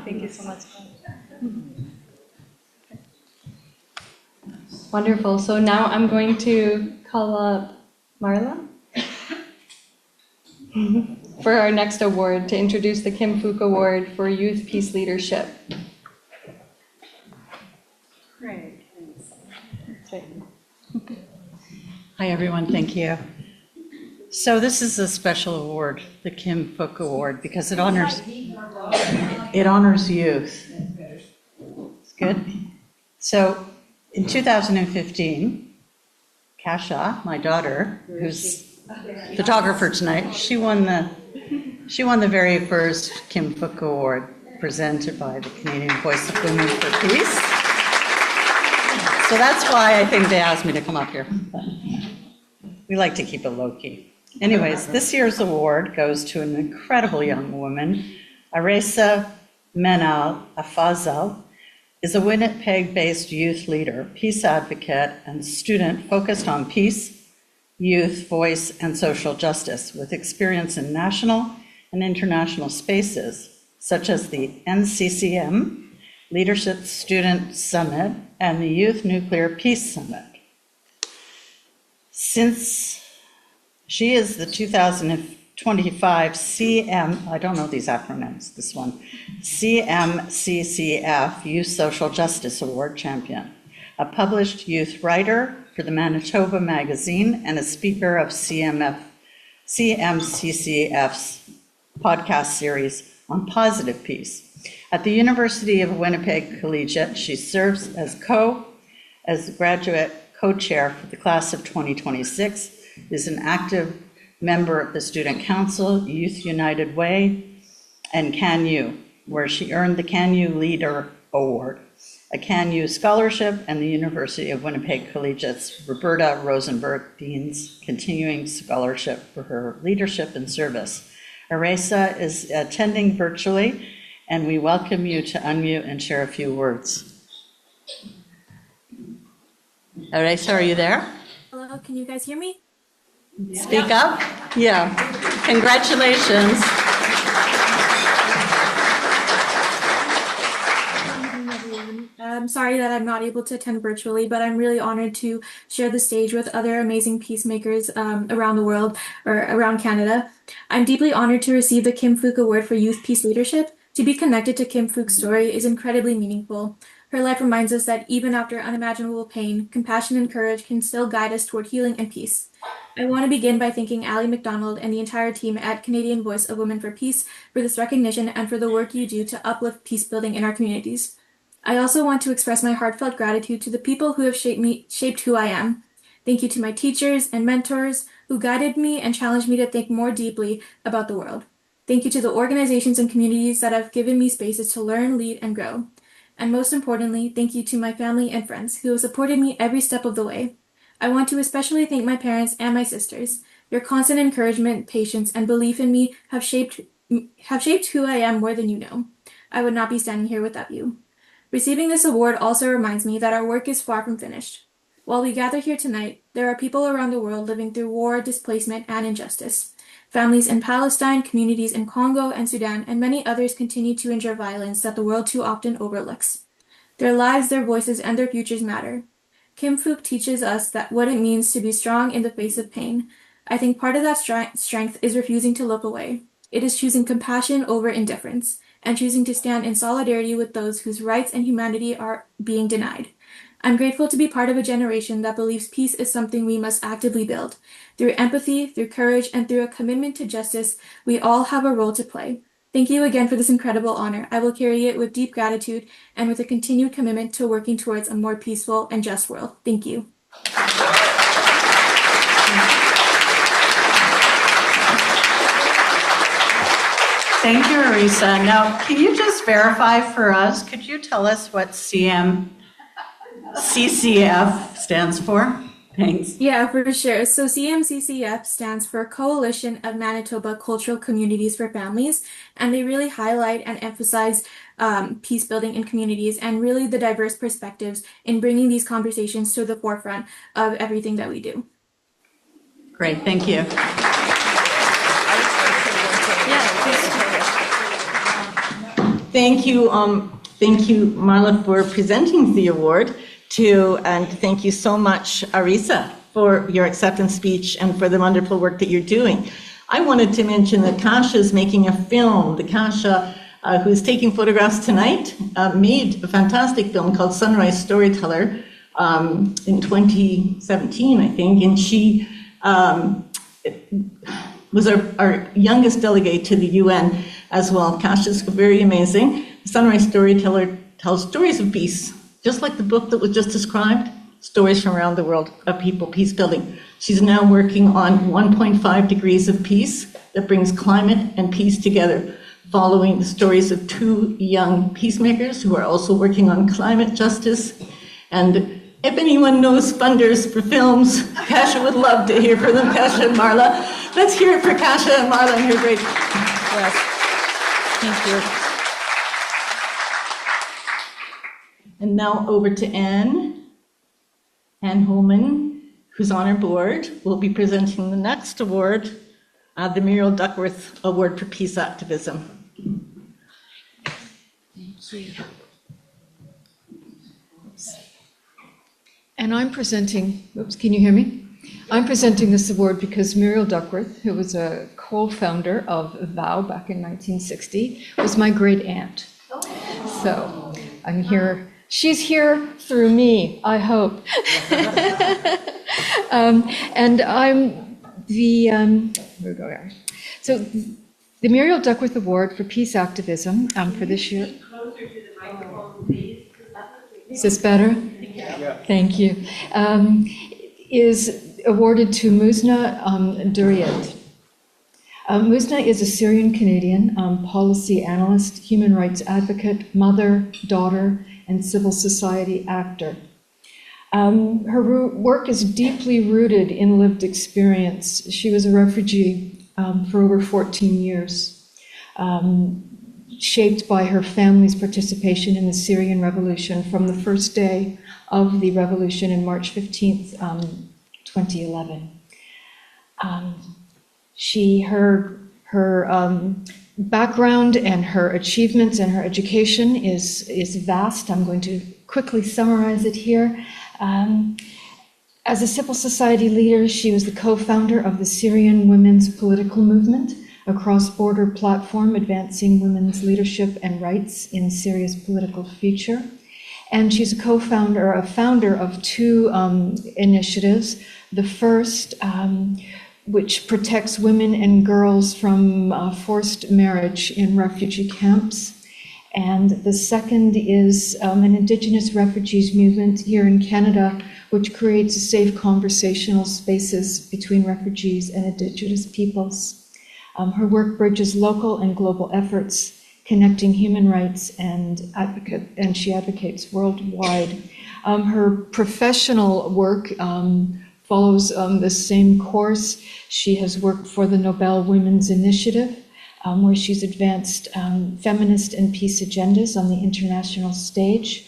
Thank you so much. Wonderful. So now I'm going to call up Marla for our next award to introduce the Kim Fook Award for Youth Peace Leadership. Great. Hi, everyone. Thank you. So this is a special award, the Kim Fook Award, because it honors youth. It's good. So in 2015, Kasha, my daughter, who's photographer tonight, she won the very first Kim Fook Award presented by the Canadian Voice of Women for Peace. So that's why I think they asked me to come up here. But we like to keep it low-key. Anyways, this year's award goes to an incredible young woman. Aresa Menal Afazal is a Winnipeg-based youth leader, peace advocate, and student focused on peace, youth, voice, and social justice, with experience in national and international spaces, such as the NCCM, Leadership Student Summit, and the Youth Nuclear Peace Summit. Since she is the 2025 I don't know these acronyms, this one, CMCCF Youth Social Justice Award champion, a published youth writer for the Manitoba Magazine, and a speaker of CMCCF's podcast series on positive peace. At the University of Winnipeg Collegiate, she serves as graduate co-chair for the class of 2026, is an active member of the Student Council, Youth United Way, and Can You, where she earned the Can You Leader Award, a Can You Scholarship, and the University of Winnipeg Collegiate's Roberta Rosenberg Dean's Continuing Scholarship for her leadership and service. Aresa is attending virtually, and we welcome you to unmute and share a few words. Aresa, are you there? Hello, can you guys hear me? Speak up? Yeah. Congratulations. I'm sorry that I'm not able to attend virtually, but I'm really honored to share the stage with other amazing peacemakers around the world, or around Canada. I'm deeply honored to receive the Kim Fook Award for Youth Peace Leadership. To be connected to Kim Fook's story is incredibly meaningful. Her life reminds us that even after unimaginable pain, compassion and courage can still guide us toward healing and peace. I want to begin by thanking Allie McDonald and the entire team at Canadian Voice of Women for Peace for this recognition and for the work you do to uplift peace building in our communities. I also want to express my heartfelt gratitude to the people who have shaped who I am. Thank you to my teachers and mentors who guided me and challenged me to think more deeply about the world. Thank you to the organizations and communities that have given me spaces to learn, lead, and grow. And most importantly, thank you to my family and friends who have supported me every step of the way. I want to especially thank my parents and my sisters. Your constant encouragement, patience, and belief in me have shaped who I am more than you know. I would not be standing here without you. Receiving this award also reminds me that our work is far from finished. While we gather here tonight, there are people around the world living through war, displacement, and injustice. Families in Palestine, communities in Congo and Sudan, and many others continue to endure violence that the world too often overlooks. Their lives, their voices, and their futures matter. Kim Fook teaches us that what it means to be strong in the face of pain. I think part of that strength is refusing to look away. It is choosing compassion over indifference, and choosing to stand in solidarity with those whose rights and humanity are being denied. I'm grateful to be part of a generation that believes peace is something we must actively build. Through empathy, through courage, and through a commitment to justice, we all have a role to play. Thank you again for this incredible honor. I will carry it with deep gratitude and with a continued commitment to working towards a more peaceful and just world. Thank you. Thank you, Aresa. Now, can you just verify for us, could you tell us what CMCCF stands for? Thanks. Yeah, for sure. So CMCCF stands for Coalition of Manitoba Cultural Communities for Families, and they really highlight and emphasize peace building in communities and really the diverse perspectives in bringing these conversations to the forefront of everything that we do. Great, thank you. Thank you, Marla, for presenting the award and thank you so much, Arisa, for your acceptance speech and for the wonderful work that you're doing. I wanted to mention that Kasha is making a film. The Kasha, who's taking photographs tonight, made a fantastic film called Sunrise Storyteller in 2017, I think, and she was our youngest delegate to the UN as well. Kasha's very amazing. Sunrise Storyteller tells stories of peace, just like the book that was just described, stories from around the world of people, peace building. She's now working on 1.5 degrees of peace that brings climate and peace together, following the stories of two young peacemakers who are also working on climate justice. And if anyone knows funders for films, Kasha would love to hear from them, Kasha and Marla. Let's hear it for Kasha and Marla and her great. Yes. Thank you. And now over to Anne Holman, who's on our board, will be presenting the next award, the Muriel Duckworth Award for Peace Activism. Thank you. And I'm presenting, oops, can you hear me? I'm presenting this award because Muriel Duckworth, who was a co-founder of VOW back in 1960, was my great aunt. So I'm here. She's here through me, I hope. And I'm so the Muriel Duckworth Award for Peace Activism for this year. Is this better? Yeah. Thank you. Is awarded to Musna Duriyat. Musna is a Syrian-Canadian policy analyst, human rights advocate, mother, daughter, and civil society actor. Her work is deeply rooted in lived experience. She was a refugee for over 14 years, shaped by her family's participation in the Syrian revolution from the first day of the revolution in March 15th, 2011. Her background and her achievements and her education is vast. I'm going to quickly summarize it here. As a civil society leader, she was the co-founder of the Syrian Women's Political Movement, a cross-border platform advancing women's leadership and rights in Syria's political future. And she's a co-founder, a founder of two initiatives. The first, which protects women and girls from forced marriage in refugee camps. And the second is an Indigenous refugees movement here in Canada, which creates safe conversational spaces between refugees and Indigenous peoples. Her work bridges local and global efforts, connecting human rights and she advocates worldwide. Her professional work follows the same course. She has worked for the Nobel Women's Initiative, where she's advanced feminist and peace agendas on the international stage.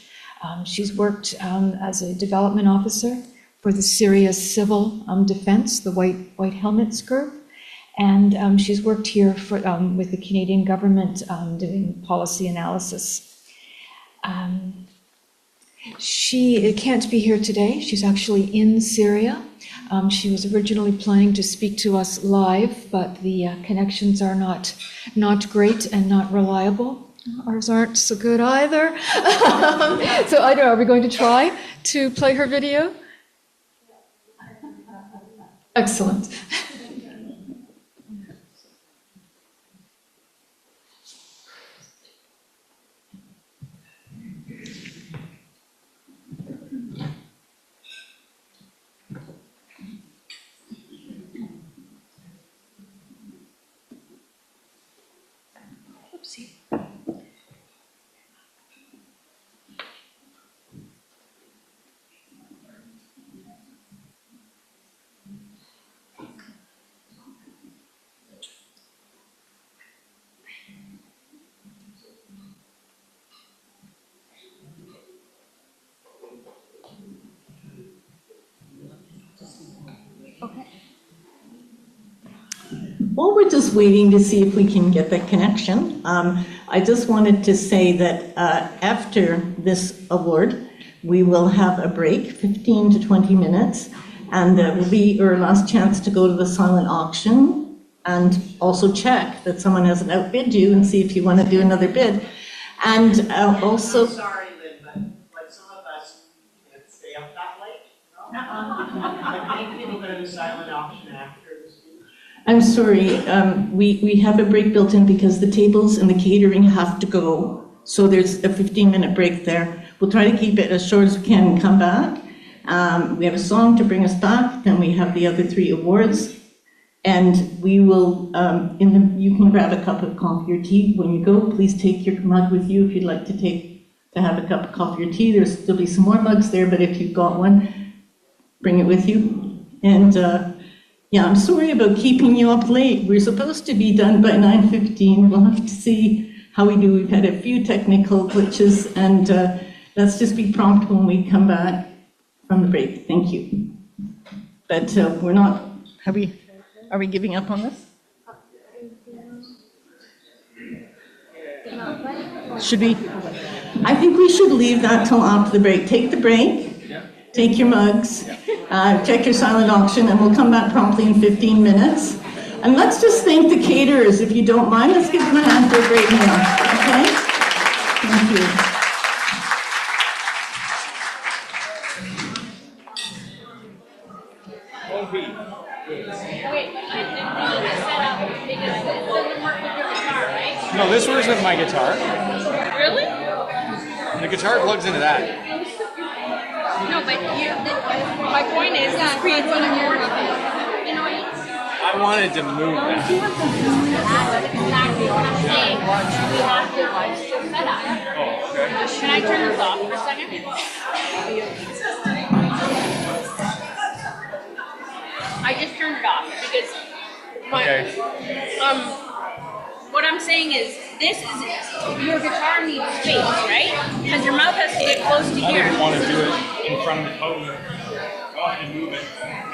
She's worked as a development officer for the Syria Civil Defense, the White Helmets Group, and she's worked here with the Canadian government doing policy analysis. She can't be here today. She's actually in Syria. She was originally planning to speak to us live, but the connections are not great and not reliable. Ours aren't so good either. So I don't know, are we going to try to play her video? Excellent. while we're just waiting to see if we can get that connection, I just wanted to say that after this award, we will have a break, 15 to 20 minutes, and that will be your last chance to go to the silent auction and also check that someone hasn't outbid you and see if you want to do another bid. And also... I'm sorry, Lynn, but like some of us can't stay up that late. I think people go to the silent auction after the speech. I'm sorry, we have a break built in because the tables and the catering have to go. So there's a 15-minute break there. We'll try to keep it as short as we can and come back. We have a song to bring us back, then we have the other 3 awards. And we will, you can grab a cup of coffee or tea when you go. Please take your mug with you if you'd like to have a cup of coffee or tea. There'll be some more mugs there, but if you've got one, bring it with you. And yeah, I'm sorry about keeping you up late. We're supposed to be done by 9:15. We'll have to see how we do. We've had a few technical glitches, and let's just be prompt when we come back from the break. Thank you. But we're not, are we giving up on this? Should we? I think we should leave that till after the break. Take the break, take your mugs, check your silent auction, and we'll come back promptly in 15 minutes. And let's just thank the caterers, if you don't mind. Let's give them a hand for a great meal, okay? Thank you. No, this works with my guitar. Really? The guitar plugs into that. No, but my point is, this creates an award. You know, I wanted to move that. that's exactly what I'm saying. We have to watch the setup. Oh, okay. Can I turn this off for a second? I just turned it off because what I'm saying is, this is, your guitar needs space, right? Because your mouth has to get close to I here. didn't want to do it in front of the podium. Go ahead and move it.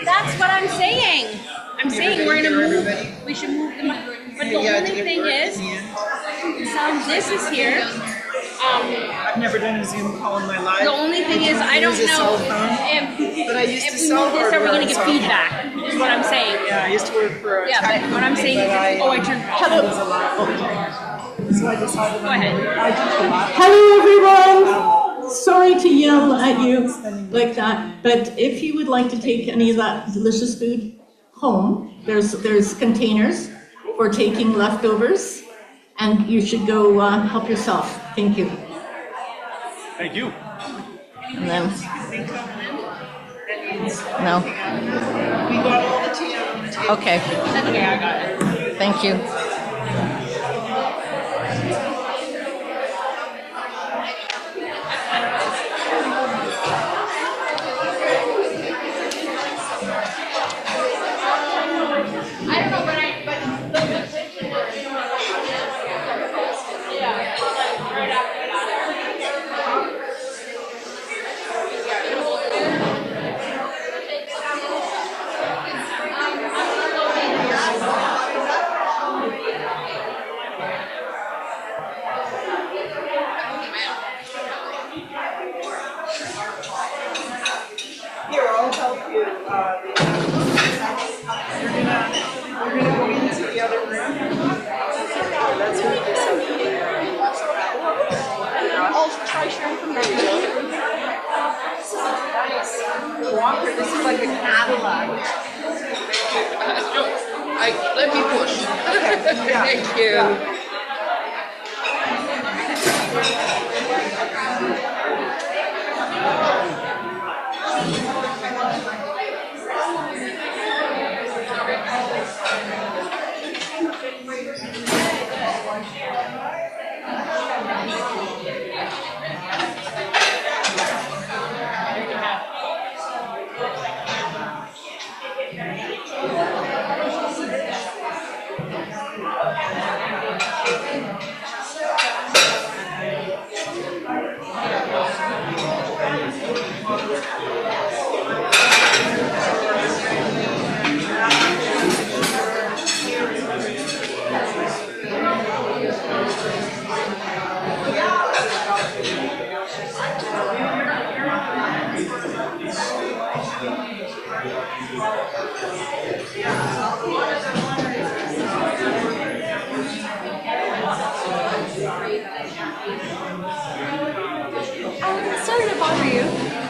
That's what I'm saying. I'm saying we're gonna move, we should move the mic. But the only thing is, this is here. I've never done a Zoom call in my life. The only thing is, I don't know but I used if to we sell move this, are we gonna get hardware, so- feedback, is what I'm saying. Yeah, I used to work for a Yeah, tech but what I'm saying is, company, oh, I turned it off. There's a lot. So I decided Go ahead. I did a lot. Hello, everyone. Sorry to yell at you like that, but if you would like to take any of that delicious food home, there's containers for taking leftovers, and you should go help yourself. Thank you. Thank you. And then, no. We got all the tea out on the table. Okay. Okay, I got it. Thank you. I don't know, but right after that. Here, I'll help you. We're gonna go into the other room. Let's move this over here. I'll try sharing from there. Nice. Walker, this is like a Cadillac. Let me push. Thank you.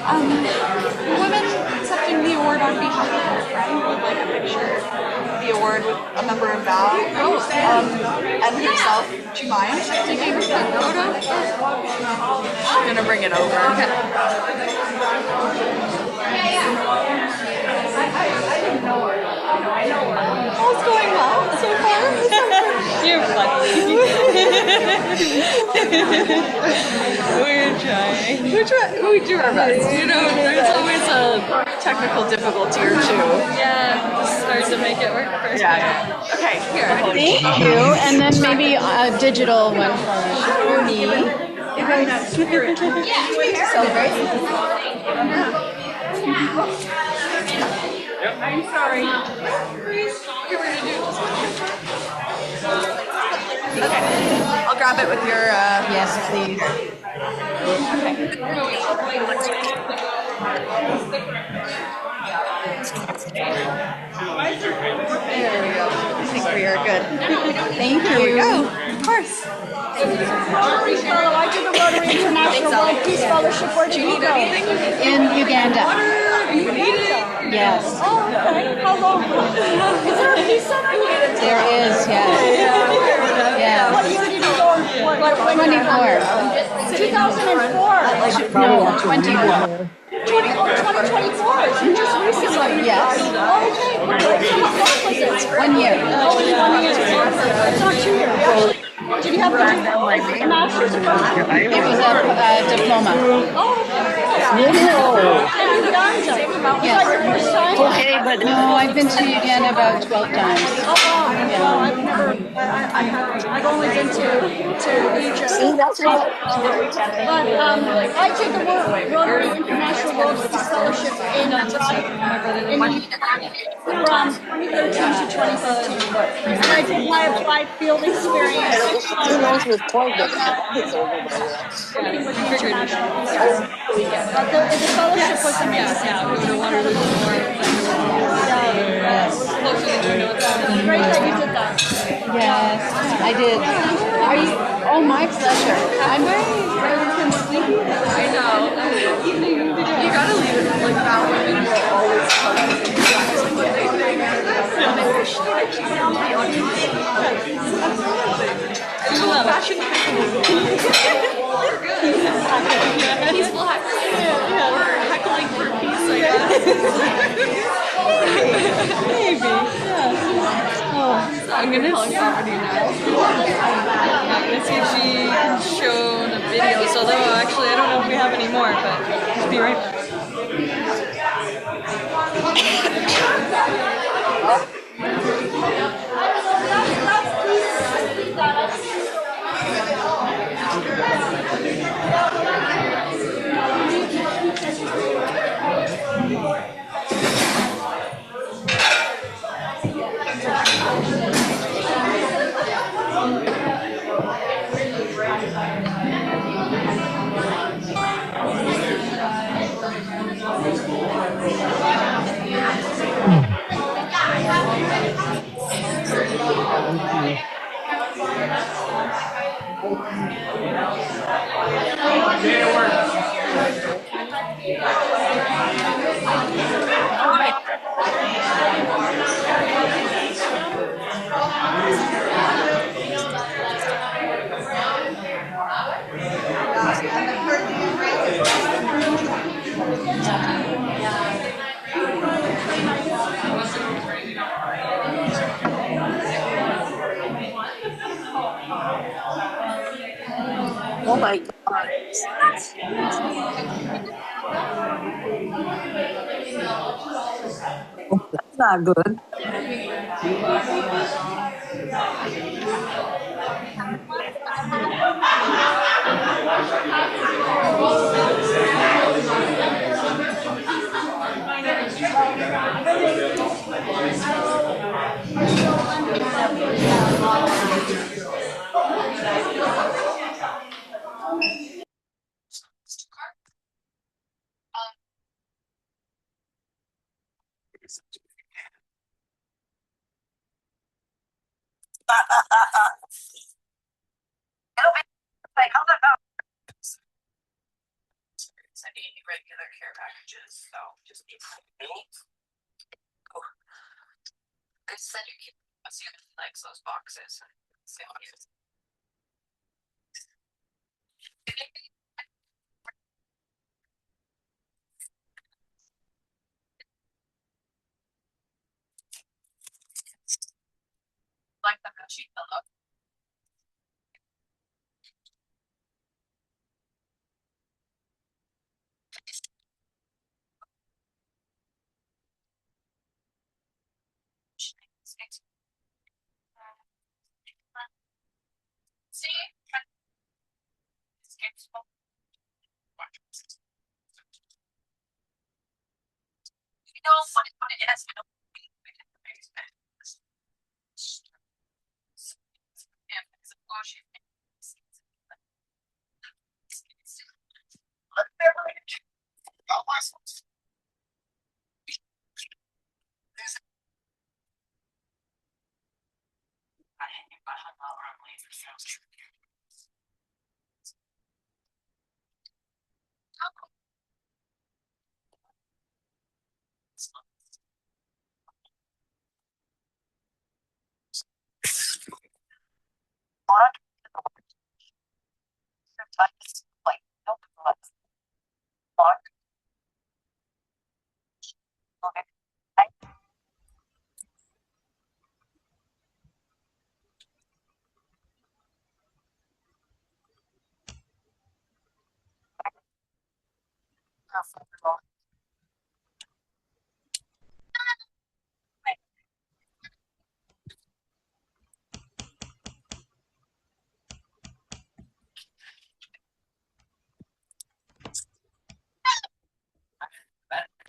The woman accepting the award on behalf of her friend would like a picture of the award with a member of Val and herself. Do you mind taking a photo? She's gonna bring it over. Okay. All's going well so far. You're funny. We're trying. We do our best. You know, there's always a technical difficulty or two. Yeah, just start to make it work first. Yeah. Okay, here. Thank you. And then maybe a digital one for me. Celebrate. I'm sorry. Okay, I'll grab it with your. Yes, please. There we go. I think we are good. Thank Here we you. go. Of course. Rotary Fellow. I did the Rotary International World Peace Fellowship. Where do you go? In Uganda. Yes. Oh, okay. How long? Is there a peace center? There is, yes. Yes. What year did you go? What 24. 2004. No, 21. 2024. So just recently. Yes. Okay. How long was it? 1 year. Oh, 1 year. It's not 2 years. Did you have a master's program? It was a diploma. Oh, okay. In Uganda. Was that your first time? Okay, but no, I've been to Uganda about 12 times. Oh, well, I've never, I've only been to Egypt. See, that's what. But I did the Rotary International World Peace Fellowship in from 2013 to 2015. And I did my applied field experience. Working with the international peace. But the fellowship was amazing. Great that you did that. Yes, I did. Are you? Oh, my pleasure. I'm very sleepy. I know. You gotta leave it like that women will always come what they think. And they wish that you can be on fashion peaceful heckling. Or heckling for peace, I guess. Maybe. Yeah. Oh, I'm gonna call somebody now. I'm gonna see if she can show the videos. Although actually, I don't know if we have any more, but I'll be right back. Oh my God. That's not good. I need regular care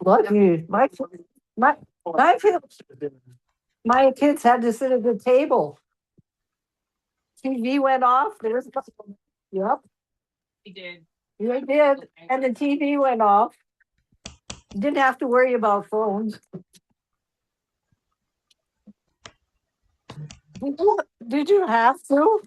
Lucky, my, my kids, my kids had to sit at the table. TV went off, there's, yep, He did. you did, and the TV went off. Didn't have to worry about phones. Did you have to?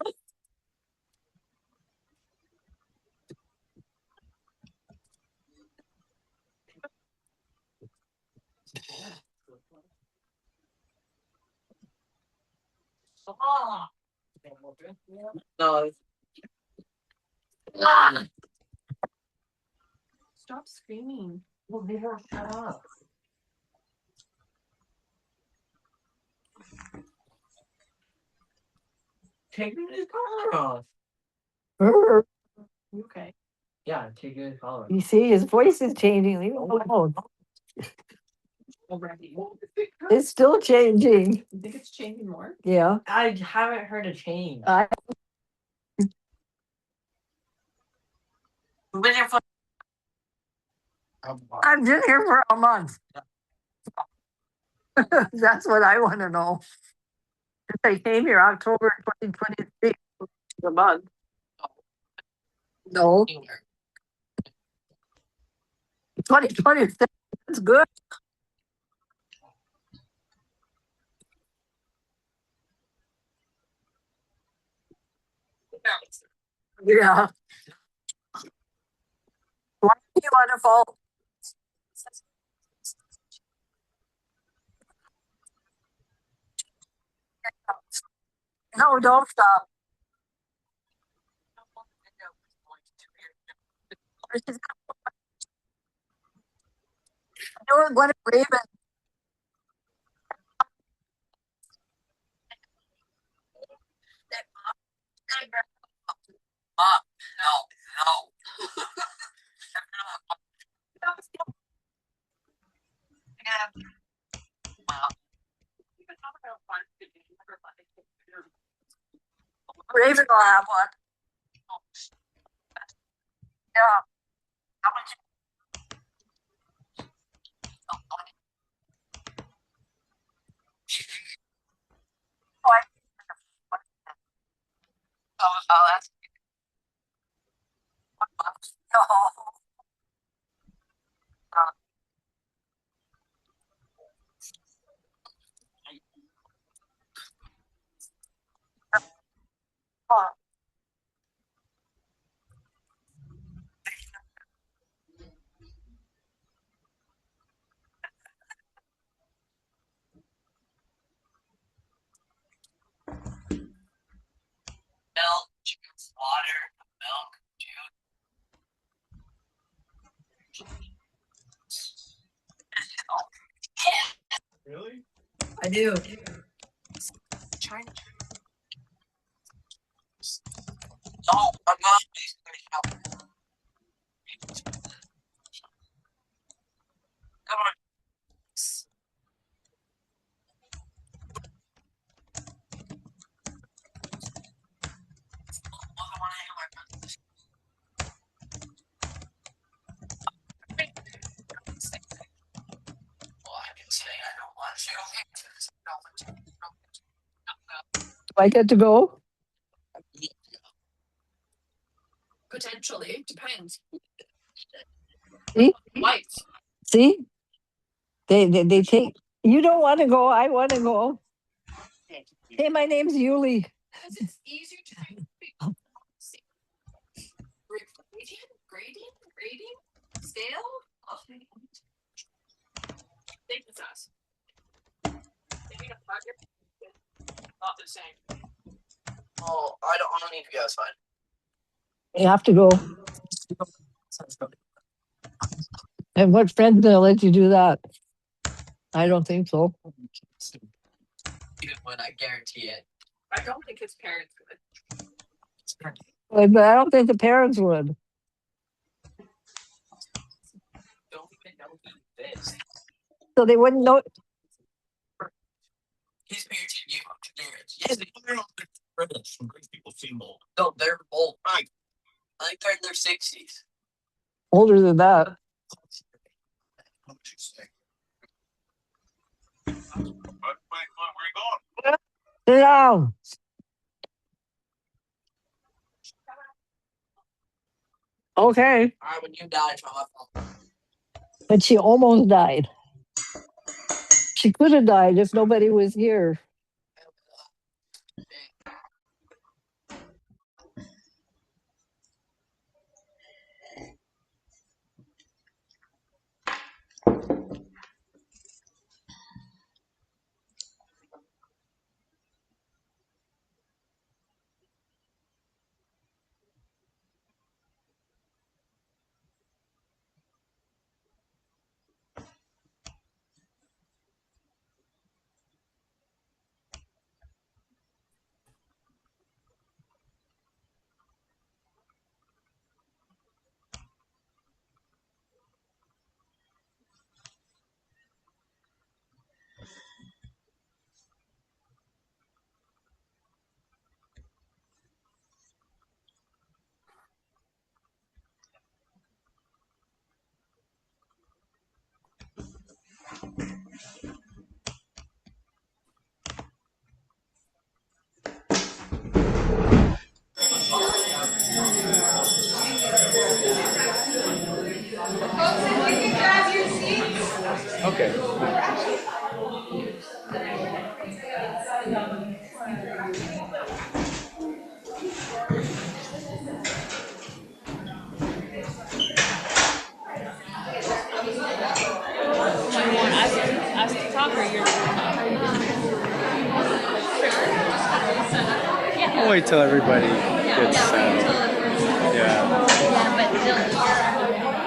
No. Stop screaming. Well, they were shut up. Taking his collar off. Okay. Yeah, taking his collar off. You see, his voice is changing. Leave him alone. Already. It's still changing. You think it's changing more? Yeah. I haven't heard a change. I've been here for a month. That's what I want to know. I came here October 2023. A month. No. 2026. That's good. Yeah. Wonderful. No, don't stop. You know what Raven? Raven will have one. Yeah. Oh, that's no. do. No, I'm not. Come on. Do I get to go? Potentially, depends. See? Lights. See? They take. You don't want to go. I want to go. Hey, my name's Yuli. It's easier to grading, scale. Think it's us. Not the same. Oh, I don't need to go. It's fine. You have to go. And what friend's gonna let you do that? I don't think so. When I guarantee it. I don't think his parents would. But I don't think the parents would. Don't even know this. So they wouldn't know. His parents didn't give up to parents. Yes, they are all British. Some great people seem old. No, they're old. Right. I think they're in their 60s. Older than that. What would you say? Where are you going? Sit down. Okay. All right, when you died, it's my fault. But she almost died. She could have died if nobody was here. Okay. Us to talk or you're I'll wait till everybody gets settled. Yeah.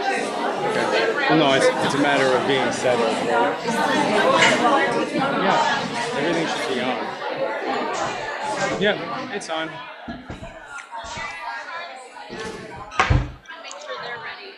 Okay. Well, no, it's a matter of being settled, right? Yeah. Everything should be on. Yep, it's on. make sure they're ready.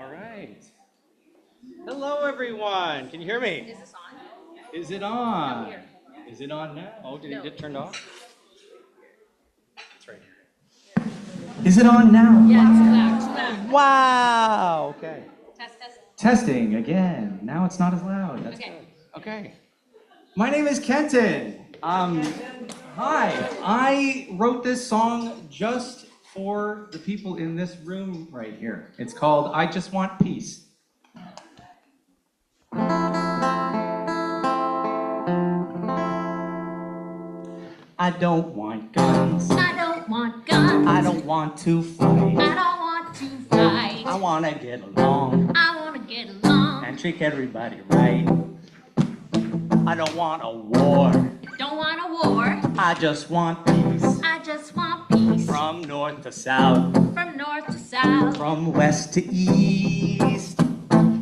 All right. Hello, everyone. Can you hear me? Is this on? Is it on? Is it on now? Oh, did it get turned off? It's right here. Is it on now? Yeah, it's loud. Wow. Okay. Test. Testing again. Now it's not as loud. That's Okay. good. Okay. My name is Kenton. Hi. I wrote this song just for the people in this room right here. It's called I Just Want Peace. I don't want guns. I don't want guns. I don't want to fight. I don't want to fight. I want to get along I want to get along. and treat everybody right. I don't want a war. Don't want a war. I just want peace. I just want peace. From north to south. From north to south. From west to east.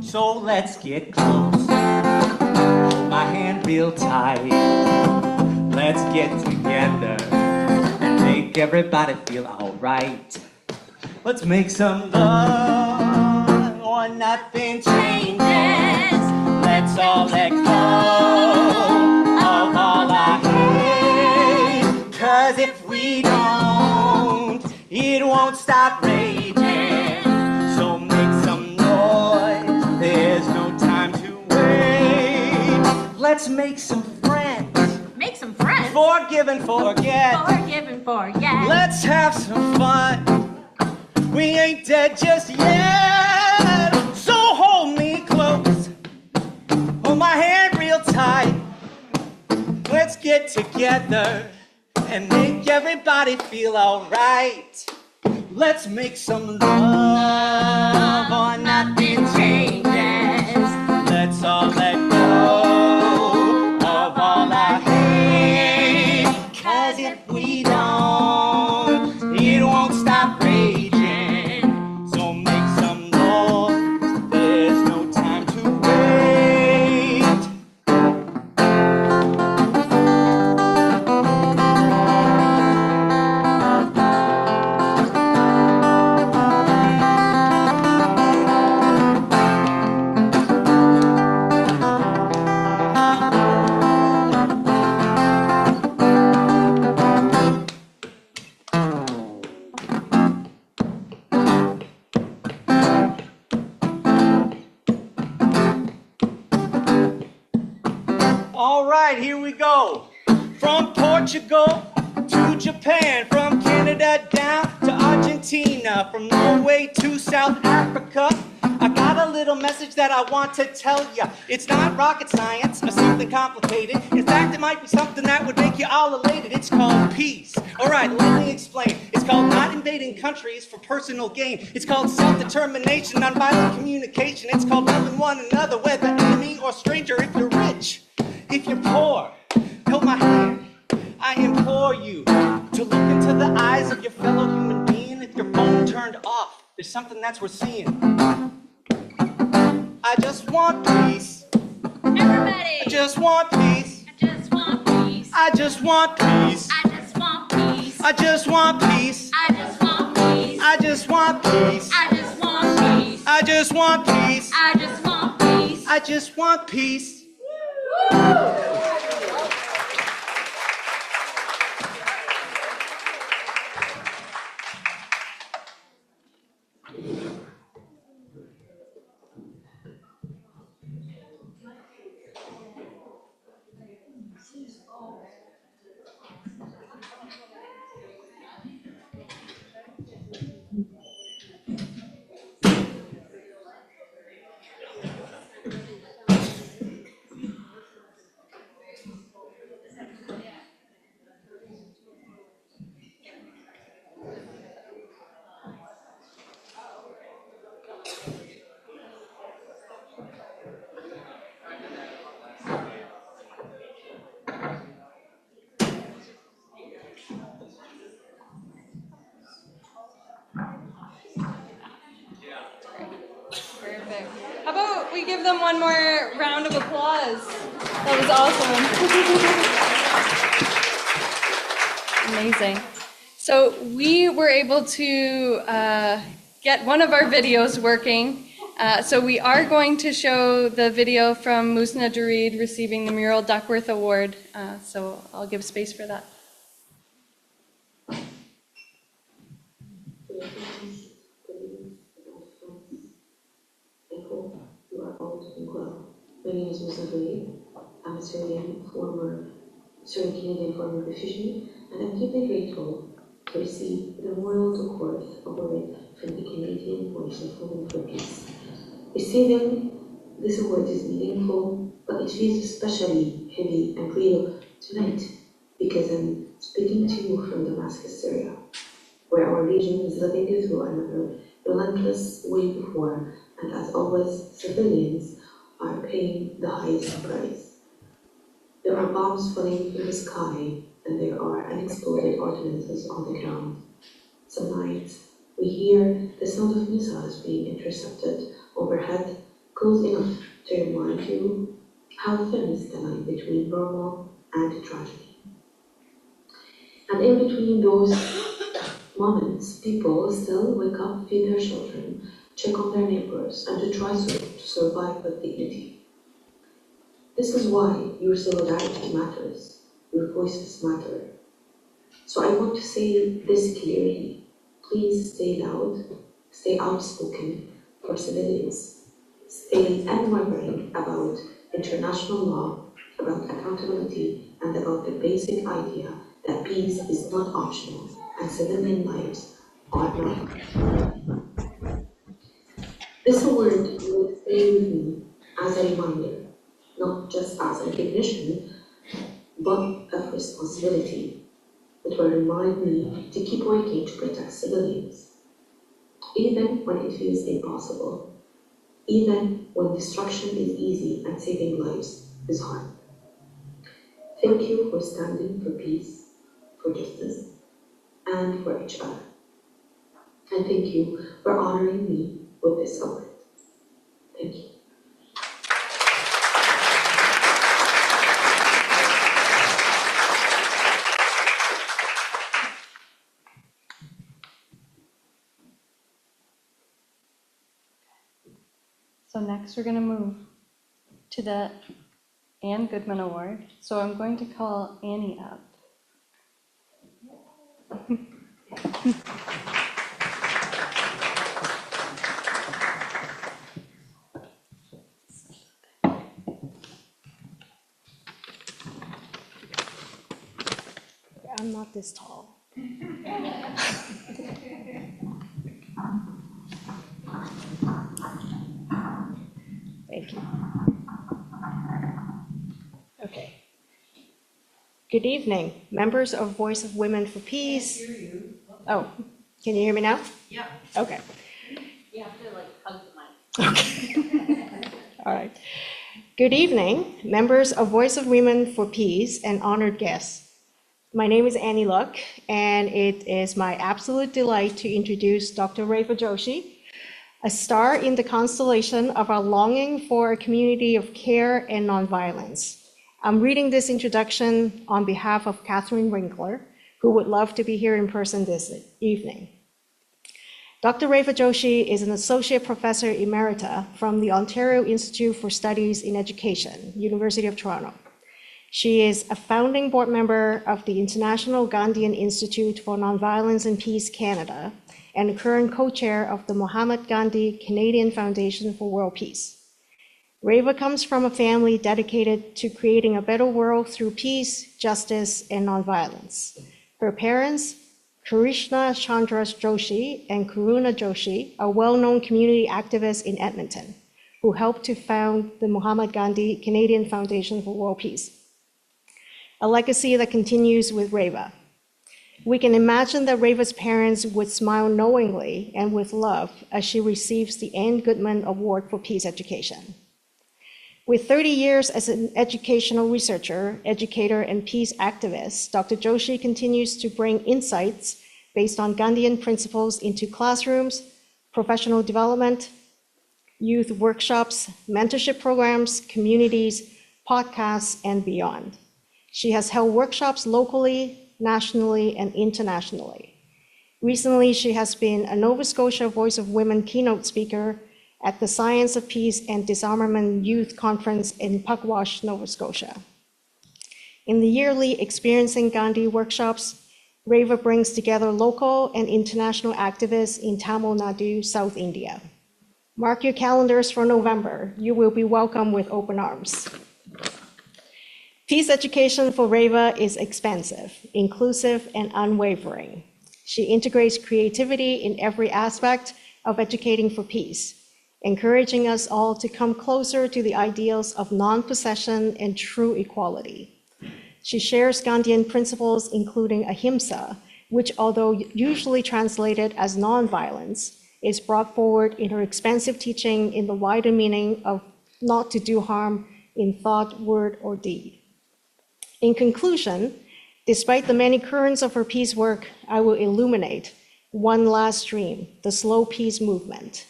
So let's get close. Hold my hand real tight. Let's get together and make everybody feel alright. Let's make some love or nothing changes. Let's all let go of all our hate. 'Cause if we don't, it won't stop raging. So make some noise, there's no time to wait. Let's make some friends. Make some friends. Forgive and forget. Forgive and forget. Let's have some fun. We ain't dead just yet. So hold me close. Hold my hand real tight. Let's get together and make everybody feel alright. Let's make some love or nothing changes. Let's all let go of all our hate. 'Cause if we don't, it won't stop raging. So make some noise, there's no time to wait. All right, here we go. From Portugal to Japan, from Canada down to Argentina, from Norway to South Africa. I got a little message that I want to tell ya. It's not rocket science or something complicated. In fact, it might be something that would make you all elated. It's called peace. All right, let me explain. It's called not invading countries for personal gain. It's called self-determination, nonviolent communication. It's called loving one another, whether enemy or stranger. If you're rich, if you're poor, hold my hand. I implore you to look into the eyes of your fellow human being. If your phone turned off, there's something that's worth seeing. I just want peace. Everybody. I just want peace. I just want peace. I just want peace. I just want peace. I just want peace. I just want peace. I just want peace. I just want peace. I just want peace. I just want peace. I just want peace. Perfect. How about we give them one more round of applause? That was awesome. Amazing. So we were able to get one of our videos working. So we are going to show the video from Musna Dureed receiving the Mural Duckworth Award. So I'll give space for that. My name is Musna Dureed. I'm a Canadian former refugee, and I'm deeply grateful to receive the World Award Award from the Canadian Voice of Women for Peace. Receiving this award is meaningful, but it feels especially heavy and real tonight because I'm speaking to you from Damascus, Syria, where our region is living through another relentless wave of war, and as always, civilians are paying the highest price. There are bombs falling from the sky, and there are unexploded ordnances on the ground. Some nights, we hear the sound of missiles being intercepted overhead, close enough to remind you how thin is the line between normal and tragedy. And in between those moments, people still wake up, feed their children, check on their neighbors, and to try to survive with dignity. This is why your solidarity matters, your voices matter. So I want to say this clearly. Please stay loud, stay outspoken for civilians. Stay unwavering about international law, about accountability, and about the basic idea that peace is not optional and civilian lives are not. This award will stay with me as a reminder, not just as a recognition, but of responsibility. It will remind me to keep working to protect civilians, even when it feels impossible, even when destruction is easy and saving lives is hard. Thank you for standing for peace, for justice, and for each other. And thank you for honoring me with this award. Thank you. So next we're going to move to the Anne Goodman Award. So I'm going to call Annie up. I'm not this tall. Thank you. Okay. Good evening, members of Voice of Women for Peace. Oh, can you hear me now? Yeah. Okay. You have to hug the mic. Okay. All right. Good evening, members of Voice of Women for Peace and honored guests. My name is Annie Luck, and it is my absolute delight to introduce Dr. Reva Joshi, a star in the constellation of our longing for a community of care and nonviolence. I'm reading this introduction on behalf of Catherine Winkler, who would love to be here in person this evening. Dr. Reva Joshi is an associate professor emerita from the Ontario Institute for Studies in Education, University of Toronto. She is a founding board member of the International Gandhian Institute for Nonviolence and Peace Canada and a current co-chair of the Mahatma Gandhi Canadian Foundation for World Peace. Reva comes from a family dedicated to creating a better world through peace, justice, and nonviolence. Her parents, Krishna Chandra Joshi and Karuna Joshi, are well-known community activists in Edmonton, who helped to found the Mahatma Gandhi Canadian Foundation for World Peace, a legacy that continues with Reva. We can imagine that Reva's parents would smile knowingly and with love as she receives the Anne Goodman Award for Peace Education. With 30 years as an educational researcher, educator, and peace activist, Dr. Joshi continues to bring insights based on Gandhian principles into classrooms, professional development, youth workshops, mentorship programs, communities, podcasts, and beyond. She has held workshops locally, nationally, and internationally. Recently, she has been a Nova Scotia Voice of Women keynote speaker at the Science of Peace and Disarmament Youth Conference in Pugwash, Nova Scotia. In the yearly Experiencing Gandhi workshops, Reva brings together local and international activists in Tamil Nadu, South India. Mark your calendars for November. You will be welcome with open arms. Peace education for Reva is expansive, inclusive, and unwavering. She integrates creativity in every aspect of educating for peace, encouraging us all to come closer to the ideals of non-possession and true equality. She shares Gandhian principles, including ahimsa, which, although usually translated as nonviolence, is brought forward in her expansive teaching in the wider meaning of not to do harm in thought, word, or deed. In conclusion, despite the many currents of her peace work, I will illuminate one last dream, the slow peace movement.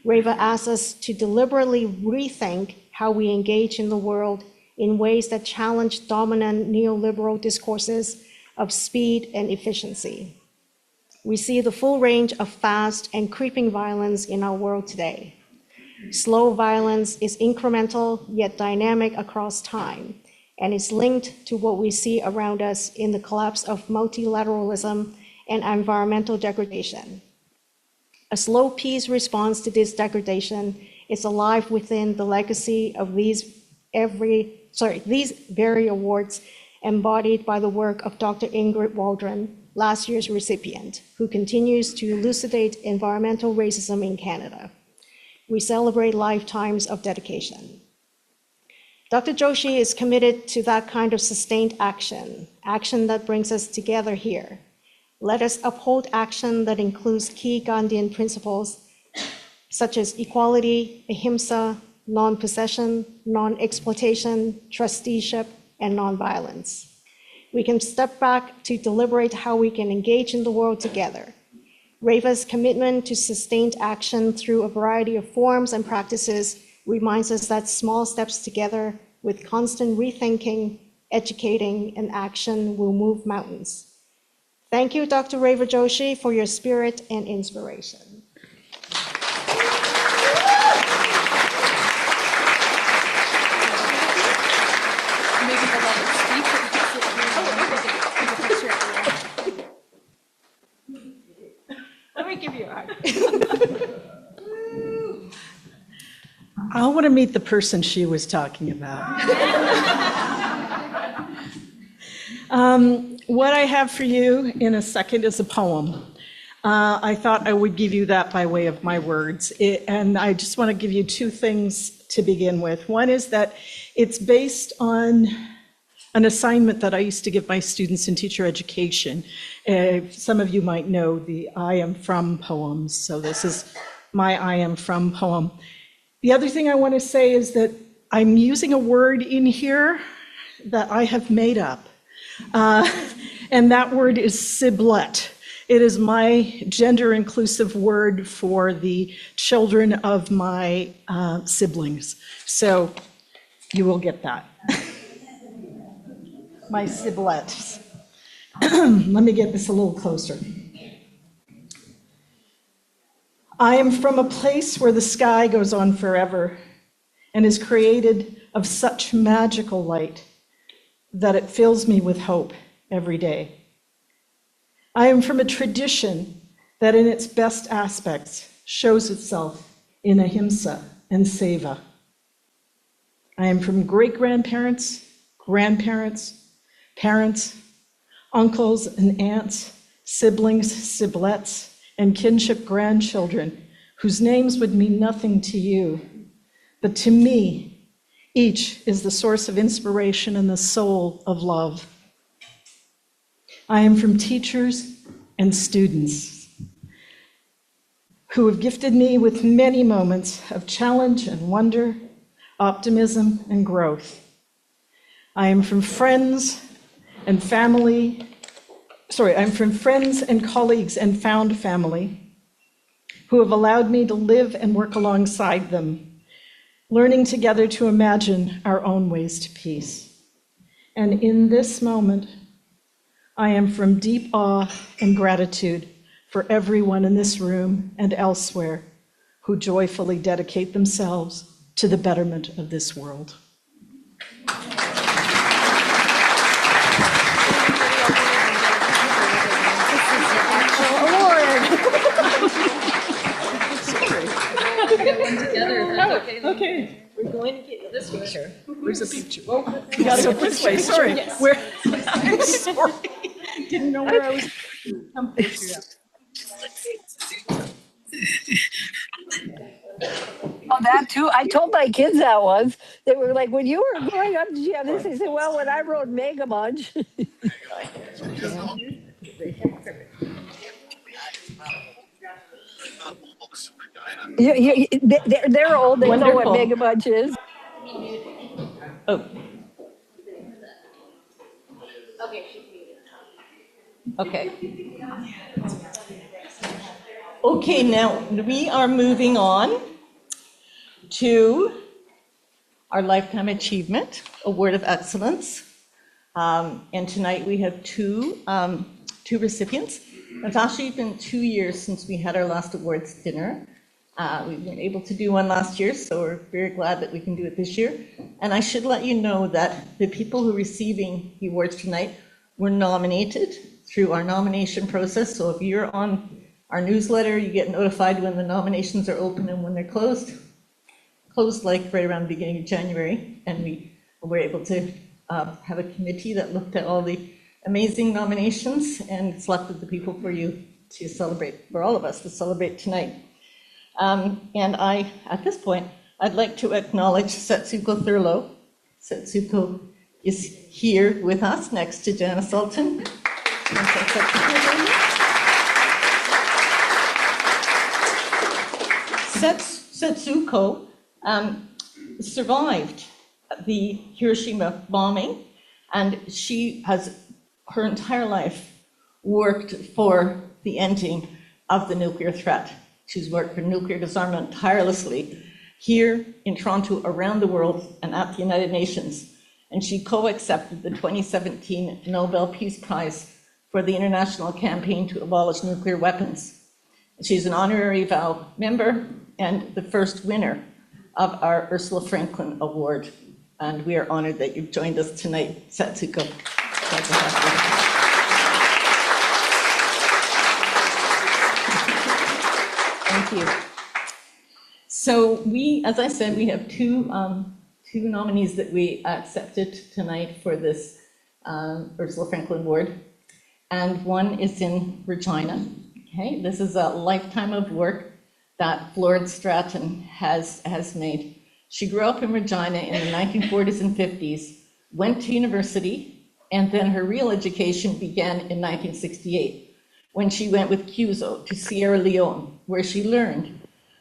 Reva asks us to deliberately rethink how we engage in the world in ways that challenge dominant neoliberal discourses of speed and efficiency. We see the full range of fast and creeping violence in our world today. Slow violence is incremental yet dynamic across time, and is linked to what we see around us in the collapse of multilateralism and environmental degradation. A slow peace response to this degradation is alive within the legacy of these very awards embodied by the work of Dr. Ingrid Waldron, last year's recipient, who continues to elucidate environmental racism in Canada. We celebrate lifetimes of dedication. Dr. Joshi is committed to that kind of sustained action that brings us together here. Let us uphold action that includes key Gandhian principles such as equality, ahimsa, non-possession, non-exploitation, trusteeship, and nonviolence. We can step back to deliberate how we can engage in the world together. Reva's commitment to sustained action through a variety of forms and practices reminds us that small steps together with constant rethinking, educating, and action will move mountains. Thank you, Dr. Reva Joshi, for your spirit and inspiration. Let me give you a hug. I want to meet the person she was talking about. What I have for you in a second is a poem. I thought I would give you that by way of my words. And I just want to give you two things to begin with. One is that it's based on an assignment that I used to give my students in teacher education. Some of you might know the I am from poems. So this is my I am from poem. The other thing I want to say is that I'm using a word in here that I have made up. And that word is siblet. It is my gender-inclusive word for the children of my siblings. So you will get that. My siblets. Let me get this a little closer. I am from a place where the sky goes on forever and is created of such magical light that it fills me with hope every day. I am from a tradition that in its best aspects shows itself in ahimsa and seva. I am from great-grandparents, grandparents, parents, uncles and aunts, siblings, siblets, and kinship grandchildren whose names would mean nothing to you, but to me, each is the source of inspiration and the soul of love. I am from teachers and students who have gifted me with many moments of challenge and wonder, optimism and growth. I am from friends and family. I'm from friends and colleagues and found family who have allowed me to live and work alongside them, learning together to imagine our own ways to peace. And in this moment, I am from deep awe and gratitude for everyone in this room and elsewhere who joyfully dedicate themselves to the betterment of this world. Sorry. We'll get one together if that's okay. Okay. We're going to get this picture. Where's the picture? You gotta go this way, sorry. Yes. Where, I'm sorry. Didn't know where I was. Oh, that too. I told my kids that once. They were like, when you were growing up, did you have this? They said, well, when I wrote Mega Munch. They're old. They know what Wonderful. Mega Munch is. Oh, okay. Okay, now we are moving on to our Lifetime Achievement Award of Excellence. And tonight we have two recipients. It's actually been 2 years since we had our last awards dinner. We weren't able to do one last year, so we're very glad that we can do it this year. And I should let you know that the people who are receiving the awards tonight were nominated through our nomination process. So if you're on our newsletter, you get notified when the nominations are open and when they're closed. Closed like right around the beginning of January, and we were able to have a committee that looked at all the amazing nominations and selected the people for you to celebrate, for all of us to celebrate tonight. And at this point, I'd like to acknowledge Setsuko Thurlow. Setsuko is here with us next to Jana Sultan. Setsuko survived the Hiroshima bombing, and she has her entire life worked for the ending of the nuclear threat. She's worked for nuclear disarmament tirelessly here in Toronto, around the world, and at the United Nations. And she co-accepted the 2017 Nobel Peace Prize for the international campaign to abolish nuclear weapons. She's an honorary VOW member and the first winner of our Ursula Franklin Award. And we are honored that you've joined us tonight, Setsuko. Thank you. So we, as I said, we have two nominees that we accepted tonight for this Ursula Franklin Award. And one is in Regina. Okay, this is a lifetime of work that Florence Stratton has made. She grew up in Regina in the 1940s and 50s, went to university, and then her real education began in 1968, when she went with Cuso to Sierra Leone, where she learned,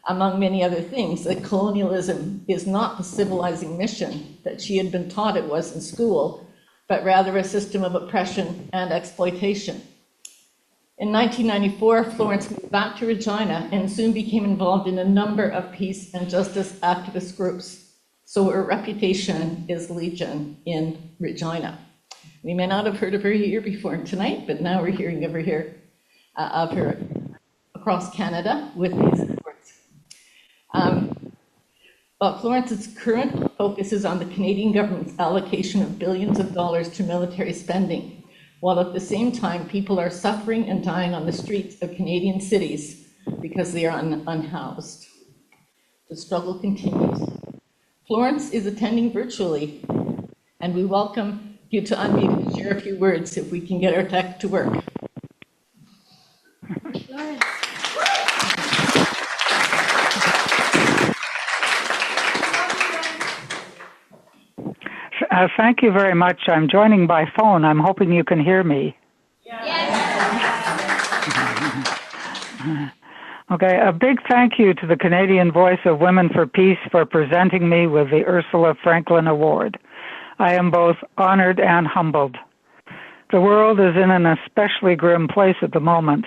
among many other things, that colonialism is not the civilizing mission that she had been taught it was in school, but rather a system of oppression and exploitation. In 1994, Florence moved back to Regina and soon became involved in a number of peace and justice activist groups. So her reputation is legion in Regina. We may not have heard of her here before tonight, but now we're hearing of her across Canada with these awards. But Florence's current focus is on the Canadian government's allocation of billions of dollars to military spending, while at the same time people are suffering and dying on the streets of Canadian cities because they are unhoused. The struggle continues. Florence is attending virtually, and we welcome you to unmute and share a few words if we can get our tech to work. Thank you very much. I'm joining by phone. I'm hoping you can hear me. Okay, a big thank you to the Canadian Voice of Women for Peace for presenting me with the Ursula Franklin Award. I am both honored and humbled. The world is in an especially grim place at the moment.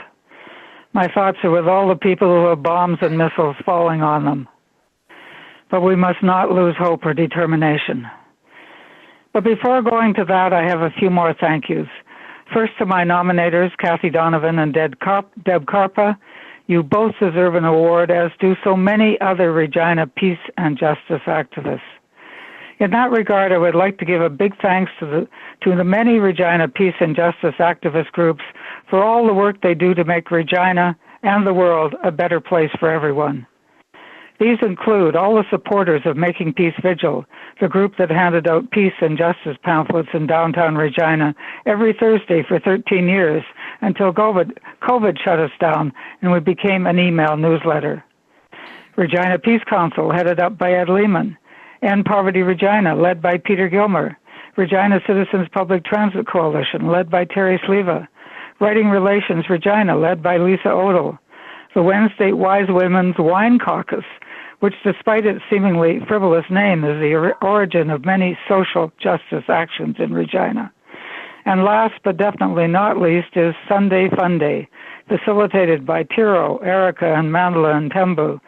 My thoughts are with all the people who have bombs and missiles falling on them. But we must not lose hope or determination. But before going to that, I have a few more thank yous. First to my nominators, Kathy Donovan and Deb Karpa. You both deserve an award, as do so many other Regina peace and justice activists. In that regard, I would like to give a big thanks to the many Regina peace and justice activist groups for all the work they do to make Regina and the world a better place for everyone. These include all the supporters of Making Peace Vigil, the group that handed out peace and justice pamphlets in downtown Regina every Thursday for 13 years until COVID shut us down and we became an email newsletter. Regina Peace Council, headed up by Ed Lehman. End Poverty Regina, led by Peter Gilmer. Regina Citizens Public Transit Coalition, led by Terry Sleva. Writing Relations Regina, led by Lisa Odell. The Wednesday Wise Women's Wine Caucus, which despite its seemingly frivolous name is the origin of many social justice actions in Regina. And last but definitely not least is Sunday Fun Day, facilitated by Tiro, Erica and Mandela and Tembu,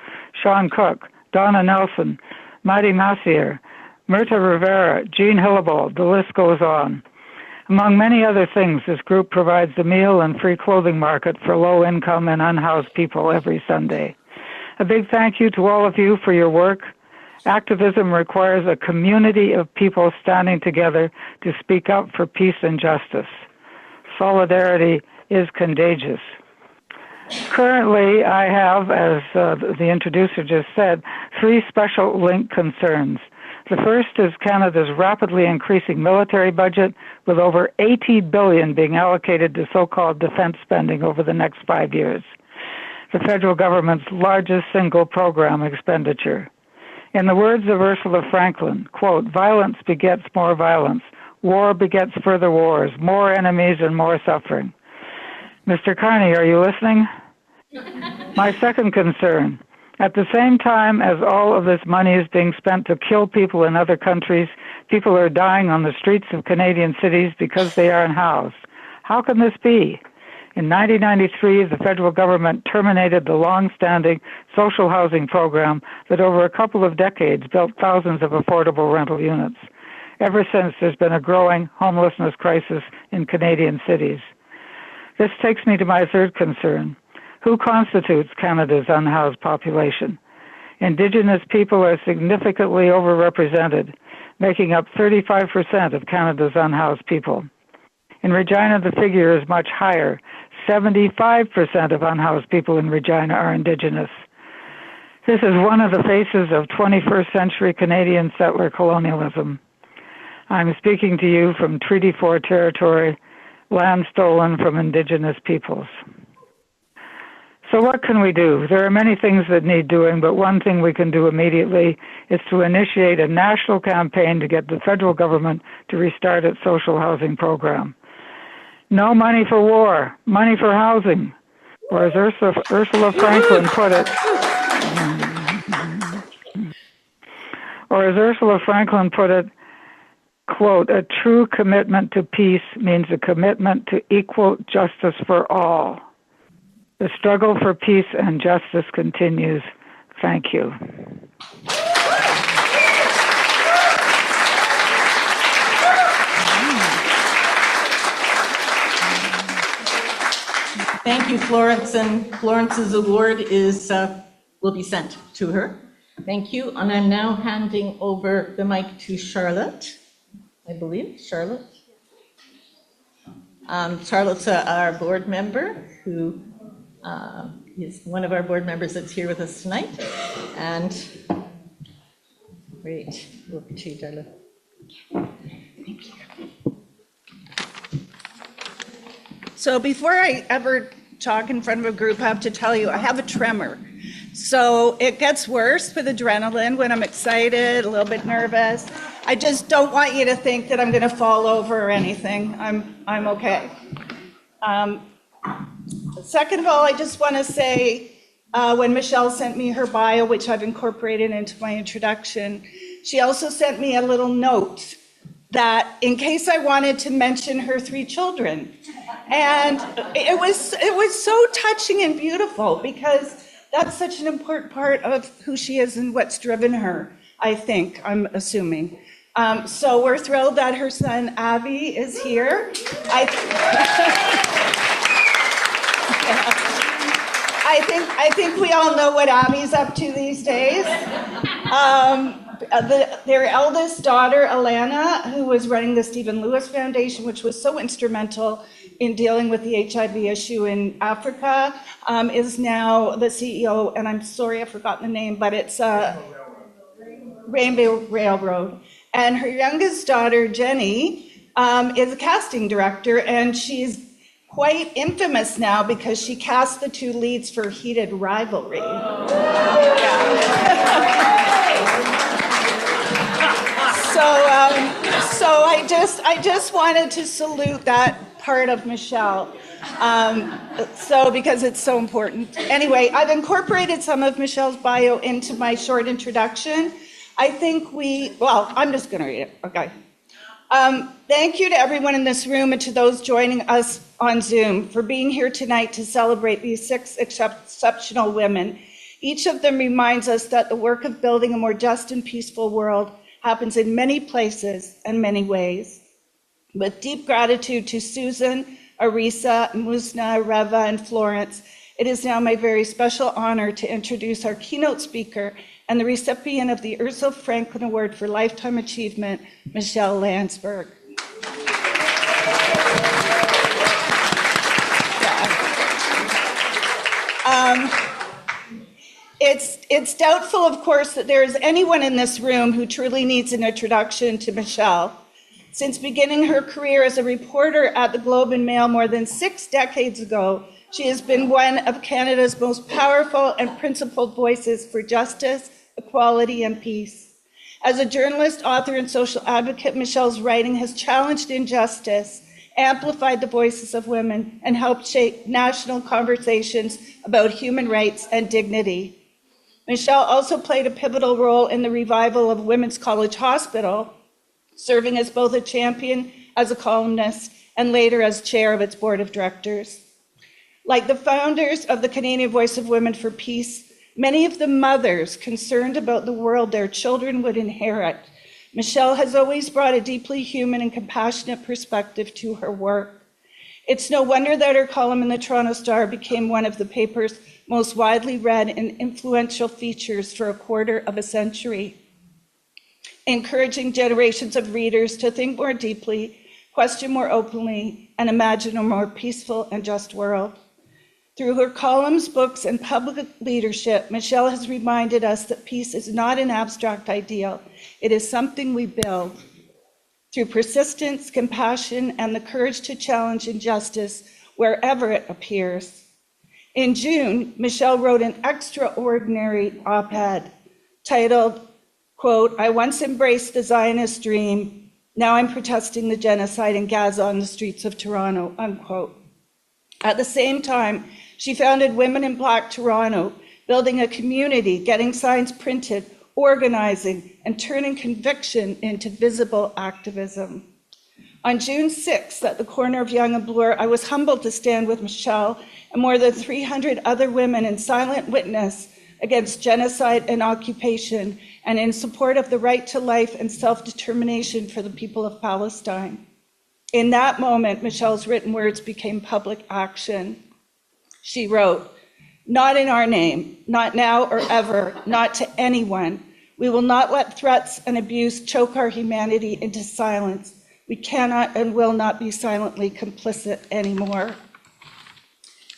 Sean Cook, Donna Nelson, Maddie Massier, Myrta Rivera, Jean Hillebald, the list goes on. Among many other things, this group provides a meal and free clothing market for low-income and unhoused people every Sunday. A big thank you to all of you for your work. Activism requires a community of people standing together to speak up for peace and justice. Solidarity is contagious. Currently, I have, as the introducer just said, 3 special link concerns. The first is Canada's rapidly increasing military budget, with over $80 billion being allocated to so-called defense spending over the next 5 years. The federal government's largest single program expenditure. In the words of Ursula Franklin, quote, "Violence begets more violence. War begets further wars, more enemies and more suffering." Mr. Carney, are you listening? My second concern, at the same time as all of this money is being spent to kill people in other countries, people are dying on the streets of Canadian cities because they are unhoused. How can this be? In 1993, the federal government terminated the long-standing social housing program that over a couple of decades built thousands of affordable rental units. Ever since, there's been a growing homelessness crisis in Canadian cities. This takes me to my third concern. Who constitutes Canada's unhoused population? Indigenous people are significantly overrepresented, making up 35% of Canada's unhoused people. In Regina, the figure is much higher. 75% of unhoused people in Regina are Indigenous. This is one of the faces of 21st century Canadian settler colonialism. I'm speaking to you from Treaty 4 territory, land stolen from Indigenous peoples. So what can we do? There are many things that need doing, but one thing we can do immediately is to initiate a national campaign to get the federal government to restart its social housing program. No money for war, money for housing, or as Ursula Franklin put it, quote, "A true commitment to peace means a commitment to equal justice for all. The struggle for peace and justice continues. Thank you." Thank you, Florence, and Florence's award will be sent to her. Thank you, and I'm now handing over the mic to Charlotte, I believe. Charlotte? Charlotte's our board member who is one of our board members that's here with us tonight. And great, over to you, Charlotte. Thank you. So before I ever talk in front of a group, I have to tell you, I have a tremor. So it gets worse with adrenaline when I'm excited, a little bit nervous. I just don't want you to think that I'm going to fall over or anything. I'm okay. Second of all, I just want to say, when Michelle sent me her bio, which I've incorporated into my introduction, she also sent me a little note that in case I wanted to mention her 3 children. And it was so touching and beautiful because that's such an important part of who she is and what's driven her, I think, I'm assuming. So we're thrilled that her son Avi is here. I think we all know what Avi's up to these days. Their eldest daughter, Alana, who was running the Stephen Lewis Foundation, which was so instrumental in dealing with the HIV issue in Africa, is now the CEO, and I'm sorry, I've forgotten the name, but it's Rainbow Railroad. And her youngest daughter, Jenny, is a casting director, and she's quite infamous now because she cast the two leads for Heated Rivalry. So I just wanted to salute that part of Michelle. Because it's so important. Anyway, I've incorporated some of Michelle's bio into my short introduction. I'm just going to read it. Okay. Thank you to everyone in this room and to those joining us on Zoom for being here tonight to celebrate these 6 exceptional women. Each of them reminds us that the work of building a more just and peaceful world happens in many places and many ways. With deep gratitude to Susan, Arisa, Musna, Reva, and Florence, it is now my very special honor to introduce our keynote speaker and the recipient of the Ursula Franklin Award for Lifetime Achievement, Michelle Landsberg. It's doubtful, of course, that there is anyone in this room who truly needs an introduction to Michelle. Since beginning her career as a reporter at the Globe and Mail more than 6 decades ago, she has been one of Canada's most powerful and principled voices for justice, equality, and peace. As a journalist, author, and social advocate, Michelle's writing has challenged injustice, amplified the voices of women, and helped shape national conversations about human rights and dignity. Michelle also played a pivotal role in the revival of Women's College Hospital, serving as both a champion, as a columnist, and later as chair of its board of directors. Like the founders of the Canadian Voice of Women for Peace, many of the mothers concerned about the world their children would inherit, Michelle has always brought a deeply human and compassionate perspective to her work. It's no wonder that her column in the Toronto Star became one of the paper's most widely read and influential features for a quarter of a century, encouraging generations of readers to think more deeply, question more openly, and imagine a more peaceful and just world. Through her columns, books, and public leadership, Michelle has reminded us that peace is not an abstract ideal. It is something we build. Through persistence, compassion, and the courage to challenge injustice wherever it appears. In June, Michelle wrote an extraordinary op-ed titled, quote, "I once embraced the Zionist dream. Now I'm protesting the genocide in Gaza on the streets of Toronto," unquote. At the same time, she founded Women in Black Toronto, building a community, getting signs printed, organizing, and turning conviction into visible activism. On June 6th, at the corner of Yonge and Bloor, I was humbled to stand with Michelle and more than 300 other women in silent witness against genocide and occupation, and in support of the right to life and self-determination for the people of Palestine. In that moment, Michelle's written words became public action. She wrote, "Not in our name, not now or ever, not to anyone. We will not let threats and abuse choke our humanity into silence. We cannot and will not be silently complicit anymore."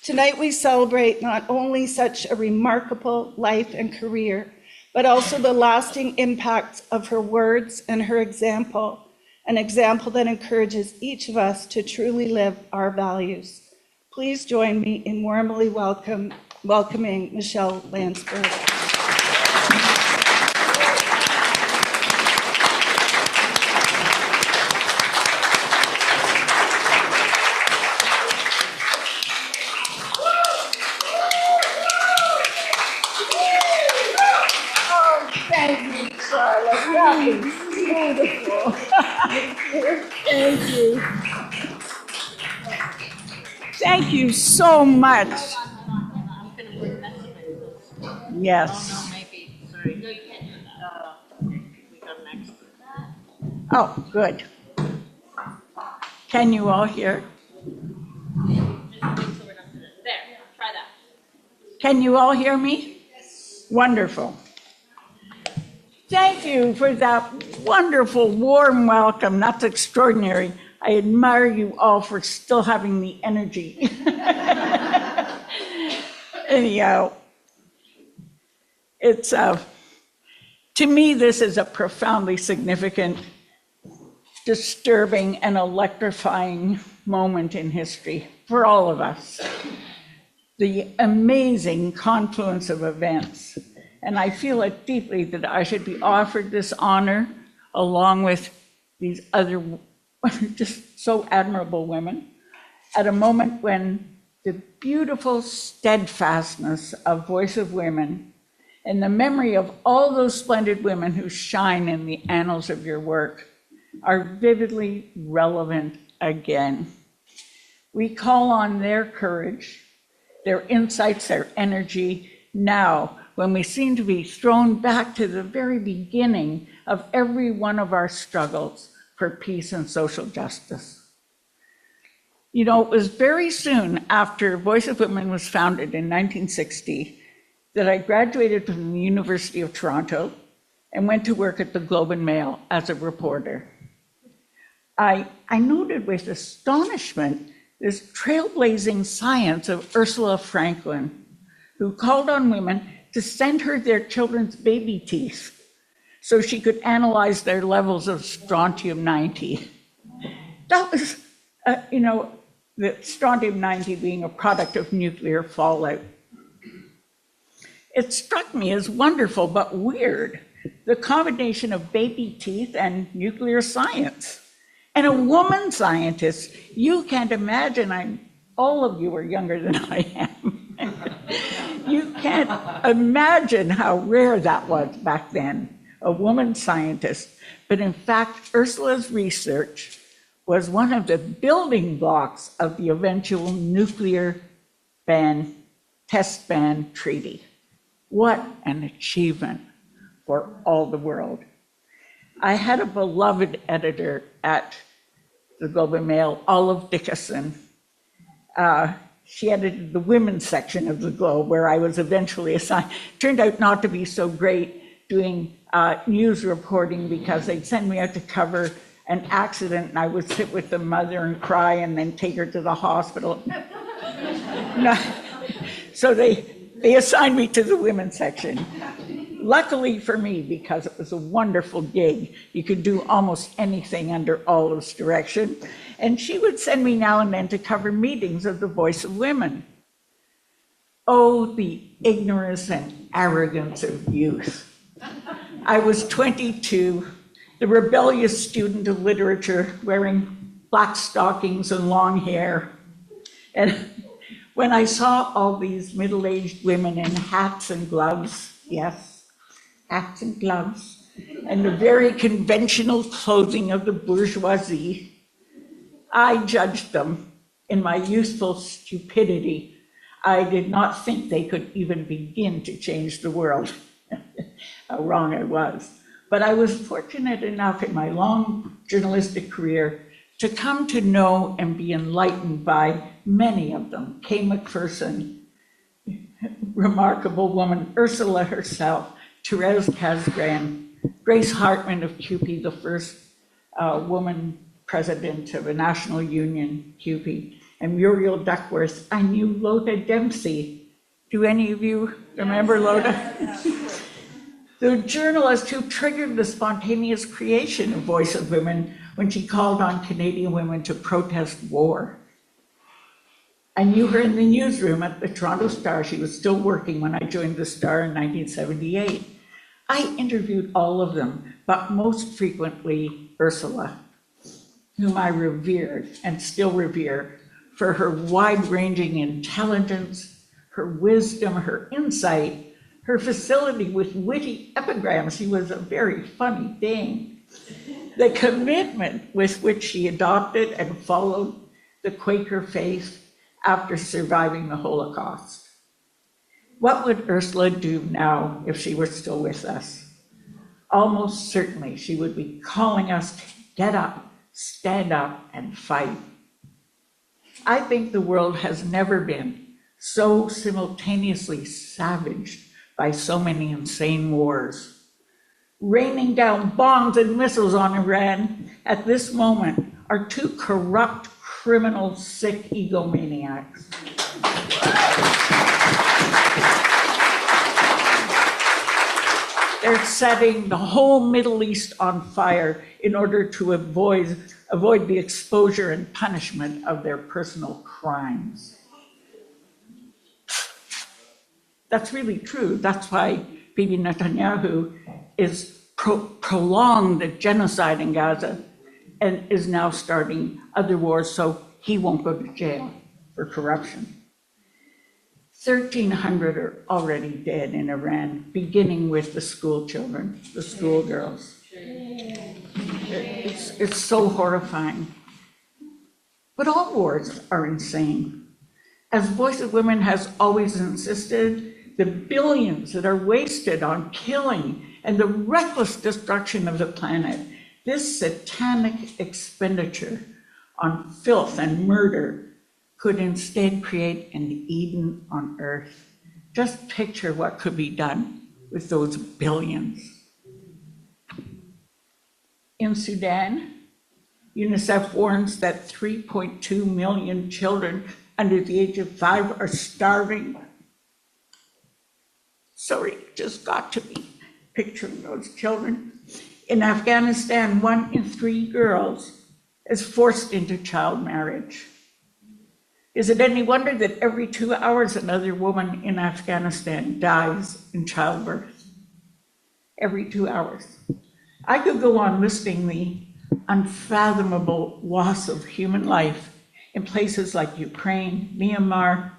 Tonight we celebrate not only such a remarkable life and career, but also the lasting impacts of her words and her example, an example that encourages each of us to truly live our values. Please join me in warmly welcoming Michelle Landsberg. Beautiful. Thank you. Thank you so much. Yes. Oh, good. Can you all hear? There, try that. Can you all hear me? Yes. Wonderful. Thank you for that wonderful, warm welcome. That's extraordinary. I admire you all for still having the energy. Anyhow, it's, to me, this is a profoundly significant, disturbing, and electrifying moment in history for all of us. The amazing confluence of events. And I feel it deeply that I should be offered this honor along with these other just so admirable women at a moment when the beautiful steadfastness of Voice of Women and the memory of all those splendid women who shine in the annals of your work are vividly relevant again. We call on their courage, their insights, their energy now when we seem to be thrown back to the very beginning of every one of our struggles for peace and social justice. You know, it was very soon after Voice of Women was founded in 1960 that I graduated from the University of Toronto and went to work at the Globe and Mail as a reporter. I noted with astonishment this trailblazing science of Ursula Franklin, who called on women to send her their children's baby teeth so she could analyze their levels of strontium-90. That was, the strontium-90 being a product of nuclear fallout. It struck me as wonderful but weird, the combination of baby teeth and nuclear science. And a woman scientist, you can't imagine, all of you are younger than I am. You can't imagine how rare that was back then, a woman scientist. But in fact, Ursula's research was one of the building blocks of the eventual nuclear test ban treaty. What an achievement for all the world. I had a beloved editor at the Globe and Mail, Olive Dickinson. She edited the women's section of the Globe, where I was eventually assigned. Turned out not to be so great doing news reporting, because they'd send me out to cover an accident and I would sit with the mother and cry and then take her to the hospital. No. So they assigned me to the women's section. Luckily for me, because it was a wonderful gig, you could do almost anything under Olive's direction. And she would send me now and then to cover meetings of the Voice of Women. Oh, the ignorance and arrogance of youth. I was 22, the rebellious student of literature, wearing black stockings and long hair. And when I saw all these middle-aged women in hats and gloves, yes, hats and gloves, and the very conventional clothing of the bourgeoisie, I judged them in my youthful stupidity. I did not think they could even begin to change the world. How wrong I was. But I was fortunate enough in my long journalistic career to come to know and be enlightened by many of them. Kay McPherson, remarkable woman, Ursula herself, Therese Casgrain, Grace Hartman of CUPE, the first woman president of a national union, CUPE, and Muriel Duckworth. I knew Lota Dempsey. Do any of you remember Lota? The journalist who triggered the spontaneous creation of Voice of Women when she called on Canadian women to protest war. I knew her in the newsroom at the Toronto Star. She was still working when I joined the Star in 1978. I interviewed all of them, but most frequently Ursula, whom I revered and still revere for her wide-ranging intelligence, her wisdom, her insight, her facility with witty epigrams. She was a very funny dame. The commitment with which she adopted and followed the Quaker faith after surviving the Holocaust. What would Ursula do now if she were still with us? Almost certainly she would be calling us to get up, stand up, and fight. I think the world has never been so simultaneously savaged by so many insane wars. Raining down bombs and missiles on Iran at this moment, are two corrupt, criminal, sick egomaniacs. They're setting the whole Middle East on fire in order to avoid the exposure and punishment of their personal crimes. That's really true. That's why Bibi Netanyahu is prolonged the genocide in Gaza and is now starting other wars so he won't go to jail for corruption. 1,300 are already dead in Iran, beginning with the school children, the schoolgirls. It's so horrifying. But all wars are insane. As Voice of Women has always insisted, the billions that are wasted on killing and the reckless destruction of the planet, this satanic expenditure on filth and murder could instead create an Eden on earth. Just picture what could be done with those billions. In Sudan, UNICEF warns that 3.2 million children under the age of 5 are starving. Sorry, just got to be picturing those children. In Afghanistan, 1 in 3 girls is forced into child marriage. Is it any wonder that every 2 hours another woman in Afghanistan dies in childbirth? Every 2 hours. I could go on listing the unfathomable loss of human life in places like Ukraine, Myanmar,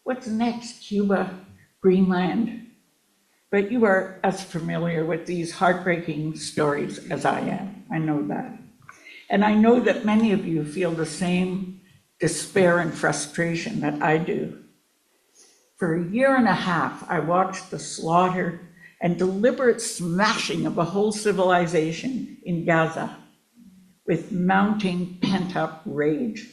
what's next, Cuba, Greenland. But you are as familiar with these heartbreaking stories as I am. I know that. And I know that many of you feel the same despair and frustration that I do. For 1.5 years, I watched the slaughter and deliberate smashing of a whole civilization in Gaza with mounting pent-up rage,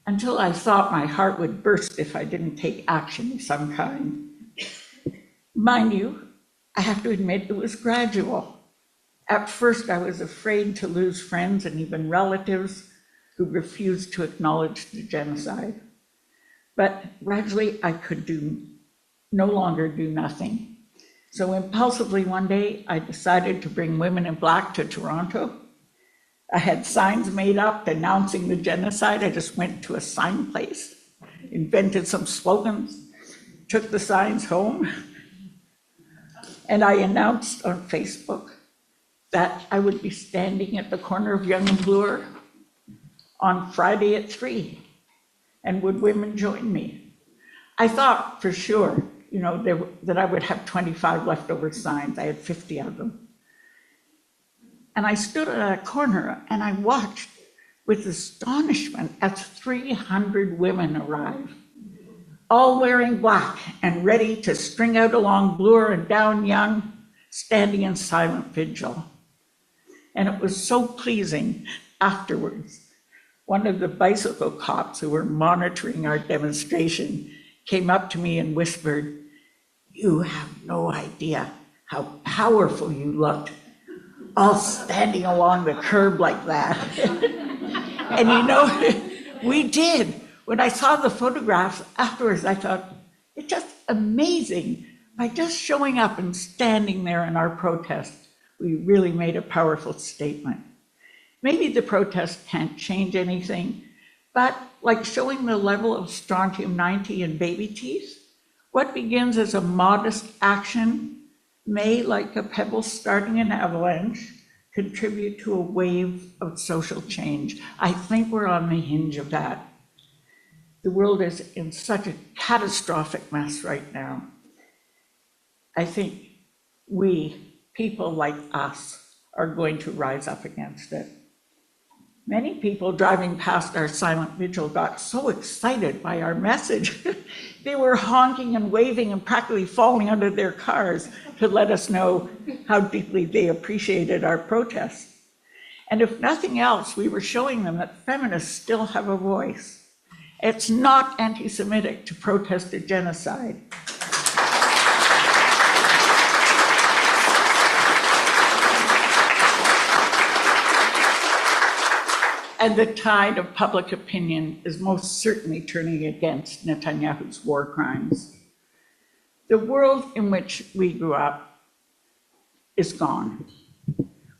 until I thought my heart would burst if I didn't take action of some kind. Mind you, I have to admit it was gradual. At first, I was afraid to lose friends and even relatives who refused to acknowledge the genocide. But gradually, I could no longer do nothing. So impulsively one day, I decided to bring Women in Black to Toronto. I had signs made up denouncing the genocide. I just went to a sign place, invented some slogans, took the signs home, and I announced on Facebook that I would be standing at the corner of Yonge and Bloor on Friday at 3, and would women join me? I thought for sure, that I would have 25 leftover signs. I had 50 of them. And I stood at a corner and I watched with astonishment as 300 women arrived, all wearing black and ready to string out along Bloor and down Yonge, standing in silent vigil. And it was so pleasing afterwards. One of the bicycle cops who were monitoring our demonstration came up to me and whispered, "You have no idea how powerful you looked, all standing along the curb like that." And we did. When I saw the photographs afterwards, I thought, it's just amazing. By just showing up and standing there in our protest, we really made a powerful statement. Maybe the protest can't change anything, but like showing the level of strontium-90 in baby teeth, what begins as a modest action may, like a pebble starting an avalanche, contribute to a wave of social change. I think we're on the hinge of that. The world is in such a catastrophic mess right now. I think we, people like us, are going to rise up against it. Many people driving past our silent vigil got so excited by our message. They were honking and waving and practically falling out of their cars to let us know how deeply they appreciated our protest. And if nothing else, we were showing them that feminists still have a voice. It's not anti-Semitic to protest a genocide. And the tide of public opinion is most certainly turning against Netanyahu's war crimes. The world in which we grew up is gone.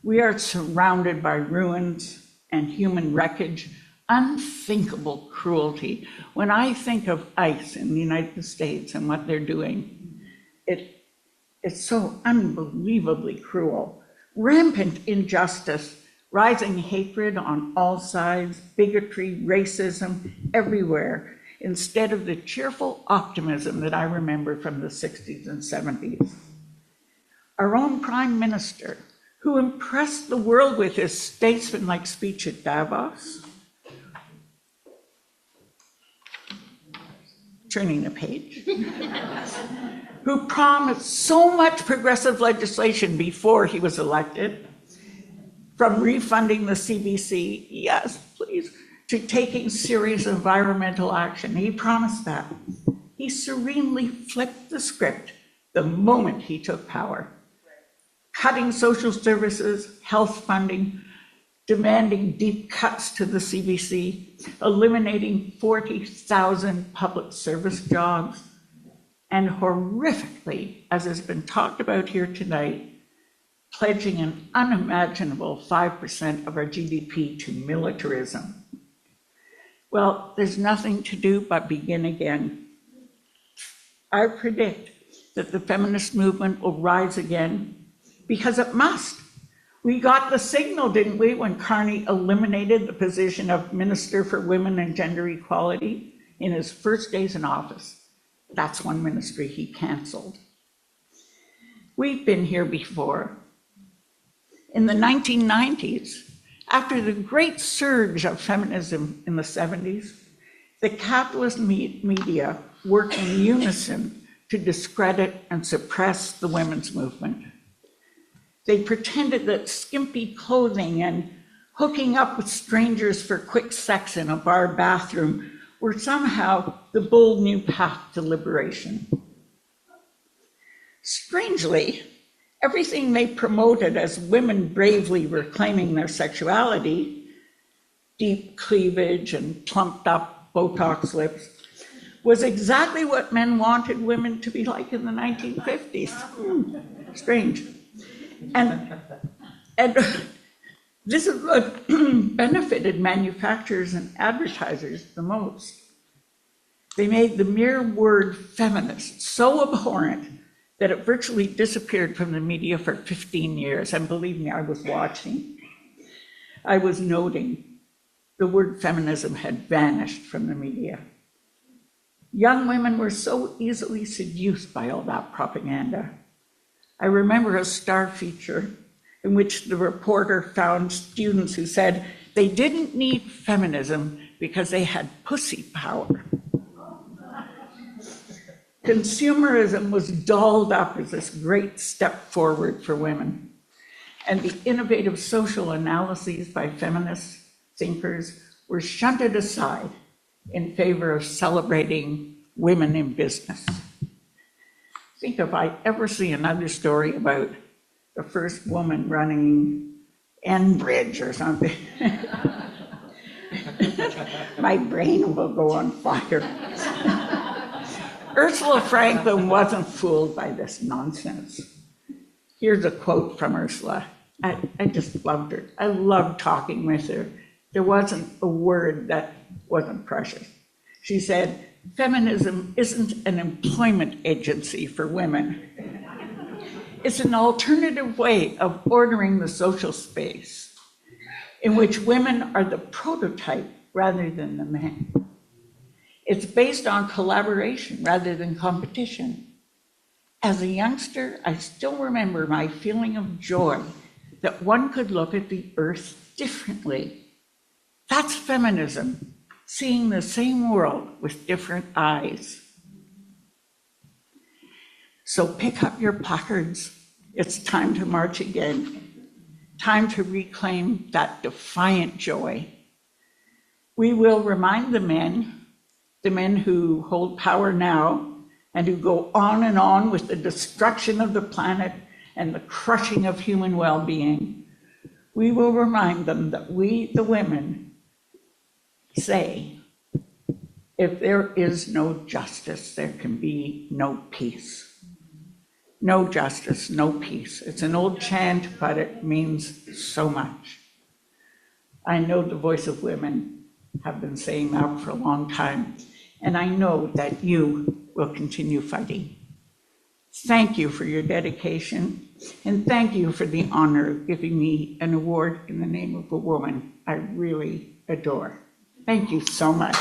We are surrounded by ruins and human wreckage, unthinkable cruelty. When I think of ICE in the United States and what they're doing, it's so unbelievably cruel. Rampant injustice, rising hatred on all sides, bigotry, racism everywhere, instead of the cheerful optimism that I remember from the 60s and 70s. Our own Prime Minister, who impressed the world with his statesman-like speech at Davos, turning the page, who promised so much progressive legislation before he was elected, from refunding the CBC, yes, please, to taking serious environmental action. He promised that. He serenely flipped the script the moment he took power, cutting social services, health funding, demanding deep cuts to the CBC, eliminating 40,000 public service jobs, and horrifically, as has been talked about here tonight, pledging an unimaginable 5% of our GDP to militarism. Well, there's nothing to do but begin again. I predict that the feminist movement will rise again because it must. We got the signal, didn't we, when Carney eliminated the position of Minister for Women and Gender Equality in his first days in office. That's one ministry he canceled. We've been here before. In the 1990s, after the great surge of feminism in the 70s, the capitalist media worked in unison to discredit and suppress the women's movement. They pretended that skimpy clothing and hooking up with strangers for quick sex in a bar bathroom were somehow the bold new path to liberation. Strangely, everything they promoted as women bravely reclaiming their sexuality, deep cleavage and plumped up Botox lips, was exactly what men wanted women to be like in the 1950s. Strange. And this is what benefited manufacturers and advertisers the most. They made the mere word feminist so abhorrent that it virtually disappeared from the media for 15 years. And believe me, I was watching. I was noting the word feminism had vanished from the media. Young women were so easily seduced by all that propaganda. I remember a Star feature in which the reporter found students who said they didn't need feminism because they had pussy power. Consumerism was dolled up as this great step forward for women, and the innovative social analyses by feminist thinkers were shunted aside in favor of celebrating women in business. Think if I ever see another story about the first woman running Enbridge or something, my brain will go on fire. Ursula Franklin wasn't fooled by this nonsense. Here's a quote from Ursula. I just loved her. I loved talking with her. There wasn't a word that wasn't precious. She said, feminism isn't an employment agency for women. It's an alternative way of ordering the social space in which women are the prototype rather than the men. It's based on collaboration rather than competition. As a youngster, I still remember my feeling of joy that one could look at the earth differently. That's feminism, seeing the same world with different eyes. So pick up your placards. It's time to march again. Time to reclaim that defiant joy. We will remind the men who hold power now and who go on and on with the destruction of the planet and the crushing of human well-being. We will remind them that we, the women, say, if there is no justice, there can be no peace. No justice, no peace. It's an old chant, but it means so much. I know the Voice of Women have been saying that for a long time, and I know that you will continue fighting. Thank you for your dedication, and thank you for the honor of giving me an award in the name of a woman I really adore. Thank you so much.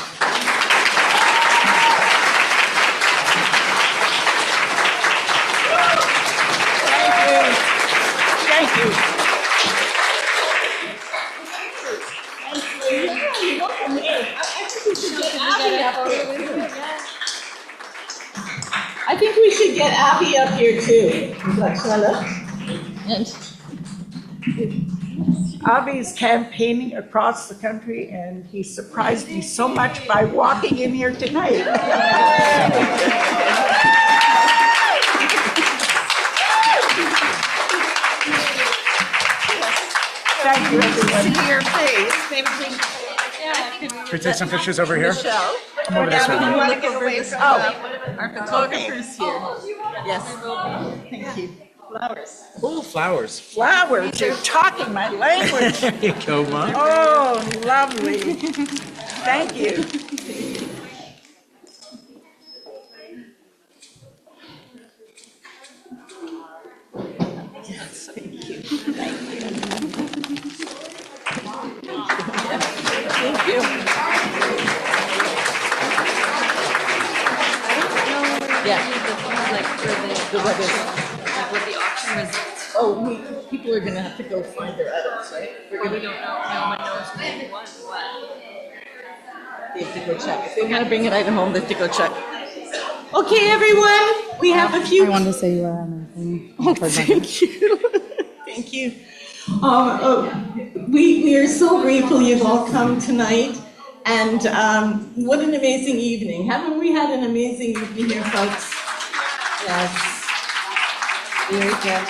Thank you. I think we should get Abby up here too. Avi's campaigning across the country, and he surprised me so much by walking in here tonight. Thank you, everyone. See your face. Maybe Should we take some pictures over here? Michelle. Come over this way. You want to get away from our photographer's here. Yes. Thank you. Flowers. Oh, flowers. Flowers, you're talking my language. There you go, Mom. Oh, lovely. Thank you. Yes, thank you. Thank you. Yeah. Like for what the auction results. Oh, people are gonna have to go find their items, right? We don't know. No one knows who won what. They have to go check. If they want to bring an item home, they have to go check. Okay, everyone, we have a few. I wanted to say you were amazing. Oh, thank you. Thank you. We are so grateful you've all come tonight. And what an amazing evening. Haven't we had an amazing evening here, folks? Yes. Very good.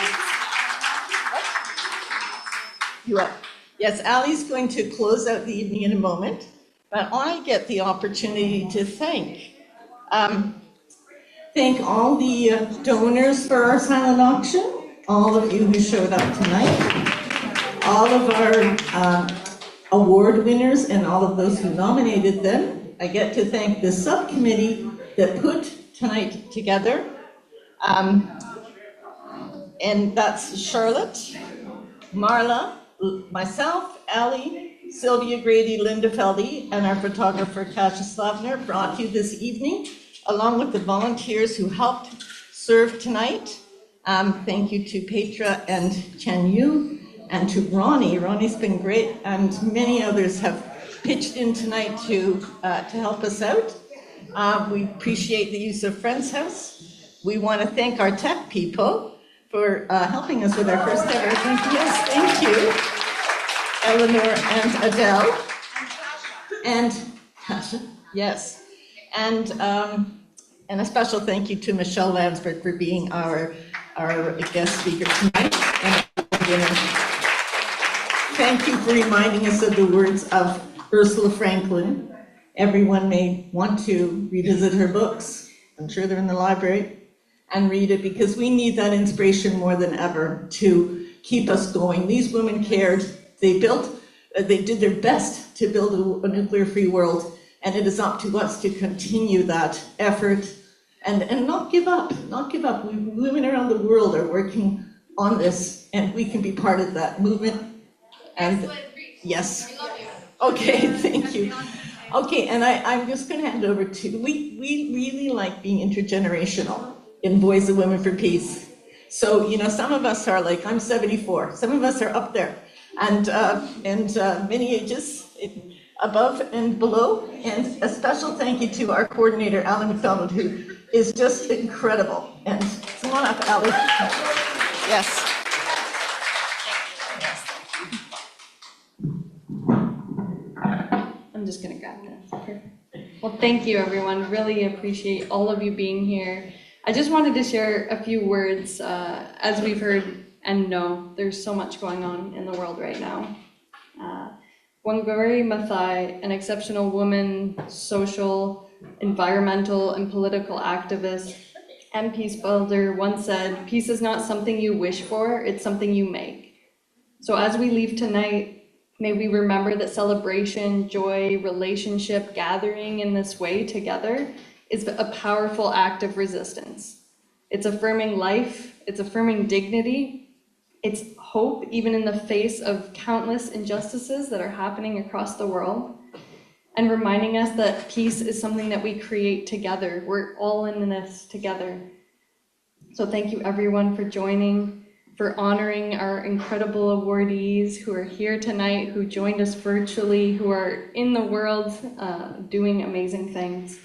You up? Yes, Ali's going to close out the evening in a moment, but I get the opportunity to thank all the donors for our silent auction, all of you who showed up tonight, all of our award winners and all of those who nominated them. I get to thank the subcommittee that put tonight together. And that's Charlotte, Marla, myself, Ali, Sylvia Grady, Linda Feldy, and our photographer, Kasia Slavner, brought you this evening, along with the volunteers who helped serve tonight. Thank you to Petra and Chen Yu, and to Ronnie. Ronnie's been great, and many others have pitched in tonight to help us out. We appreciate the use of Friends House. We want to thank our tech people for helping us with our first ever. Yes, thank you, Eleanor and Adele, and Kasia. Yes, and a special thank you to Michelle Landsberg for being our guest speaker tonight. And thank you for reminding us of the words of Ursula Franklin. Everyone may want to revisit her books. I'm sure they're in the library. And read it, because we need that inspiration more than ever to keep us going. These women cared. They did their best to build a nuclear-free world, and it is up to us to continue that effort and not give up. Not give up. Women around the world are working on this, and we can be part of that movement. And yes. Okay, thank you. Okay, and I'm just going to hand over to, we really like being intergenerational in Voice of Women for Peace. So, some of us are like, I'm 74, some of us are up there, and many ages above and below. And a special thank you to our coordinator, Alan McDonald, who is just incredible. And come on up, Alan. Yes. I'm just gonna grab this. Perfect. Well, thank you, everyone. Really appreciate all of you being here. I just wanted to share a few words. As we've heard and know, there's so much going on in the world right now. Wangari Maathai, an exceptional woman, social, environmental, and political activist and peace builder, once said, "Peace is not something you wish for, it's something you make." So as we leave tonight, may we remember that celebration, joy, relationship, gathering in this way together is a powerful act of resistance. It's affirming life, it's affirming dignity, it's hope even in the face of countless injustices that are happening across the world, and reminding us that peace is something that we create together. We're all in this together. So thank you everyone for joining, for honoring our incredible awardees who are here tonight, who joined us virtually, who are in the world doing amazing things.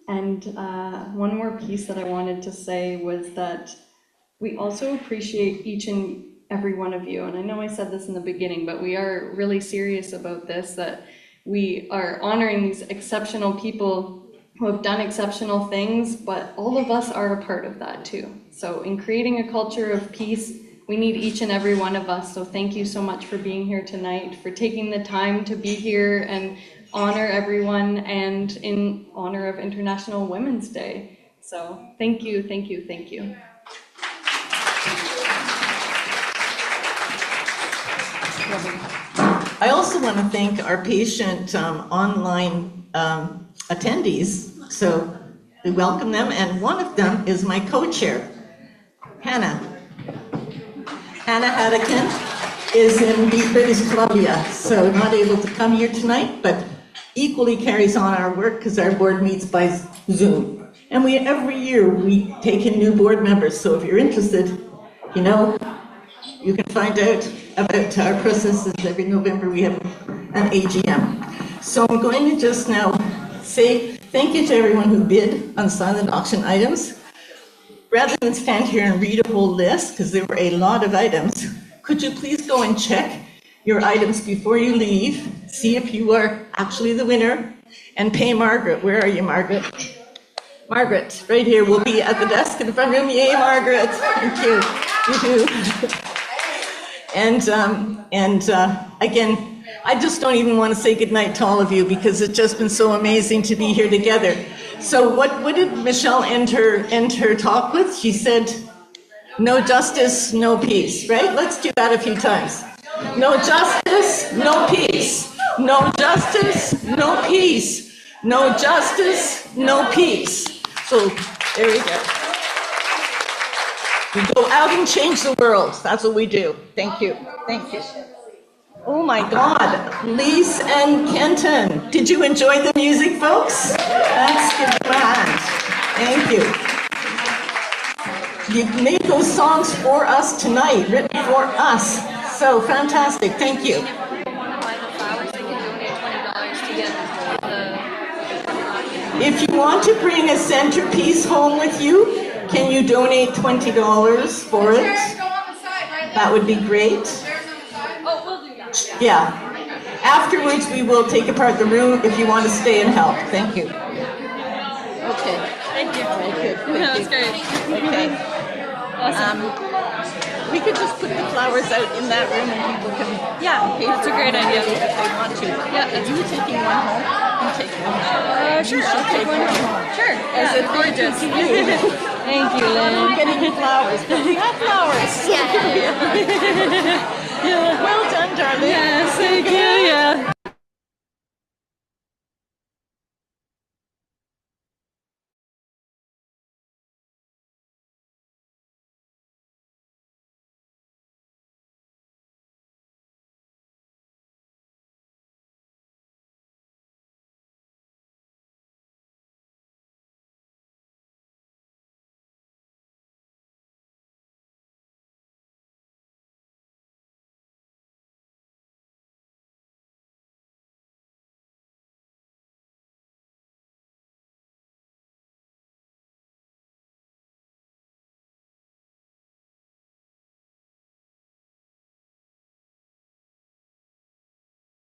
And one more piece that I wanted to say was that we also appreciate each and every one of you. And I know I said this in the beginning, but we are really serious about this, that we are honoring these exceptional people who have done exceptional things, but all of us are a part of that too. So in creating a culture of peace, we need each and every one of us. So thank you so much for being here tonight, for taking the time to be here and honor everyone, and in honor of International Women's Day. So thank you, thank you, thank you. I also want to thank our patient online attendees. So we welcome them, and one of them is my co-chair, Hannah. Hannah Haddikin is in British Columbia, so not able to come here tonight, but equally carries on our work because our board meets by Zoom. And every year we take in new board members, so if you're interested, you can find out about our processes. Every November we have an AGM. So I'm going to just now say thank you to everyone who bid on silent auction items. Rather than stand here and read a whole list, because there were a lot of items, could you please go and check your items before you leave, see if you are actually the winner, and pay Margaret. Where are you, Margaret? Margaret, right here, will be at the desk in the front room. Yay, Margaret. Thank you. You too. And again, I just don't even want to say goodnight to all of you because it's just been so amazing to be here together. So what did Michelle end her talk with? She said, no justice, no peace, right? Let's do that a few times. No justice, no peace. No justice, no peace. No justice, no peace. So there we go. We go out and change the world. That's what we do. Thank you. Thank you. Oh my God, Lise and Kenton. Did you enjoy the music, folks? Let's give them a hand. Thank you. You made those songs for us tonight, written for us. So fantastic. Thank you. If you want to bring a centerpiece home with you, can you donate $20 for it? That would be great. Yeah. Afterwards, we will take apart the room if you want to stay and help. Thank you. Okay. Thank you. Very good. That was great. Okay. Awesome. We could just put the flowers out in that room and people can pay that's for a great idea. if they want to. Yeah, Are you taking one home? You take one home. Sure, I'll take one home. Sure. As a gorgeous. thank you to you. Thank you, Lynn. I'm getting flowers. We have flowers. Yeah. Well done, darling. Yes, thank you. Yeah.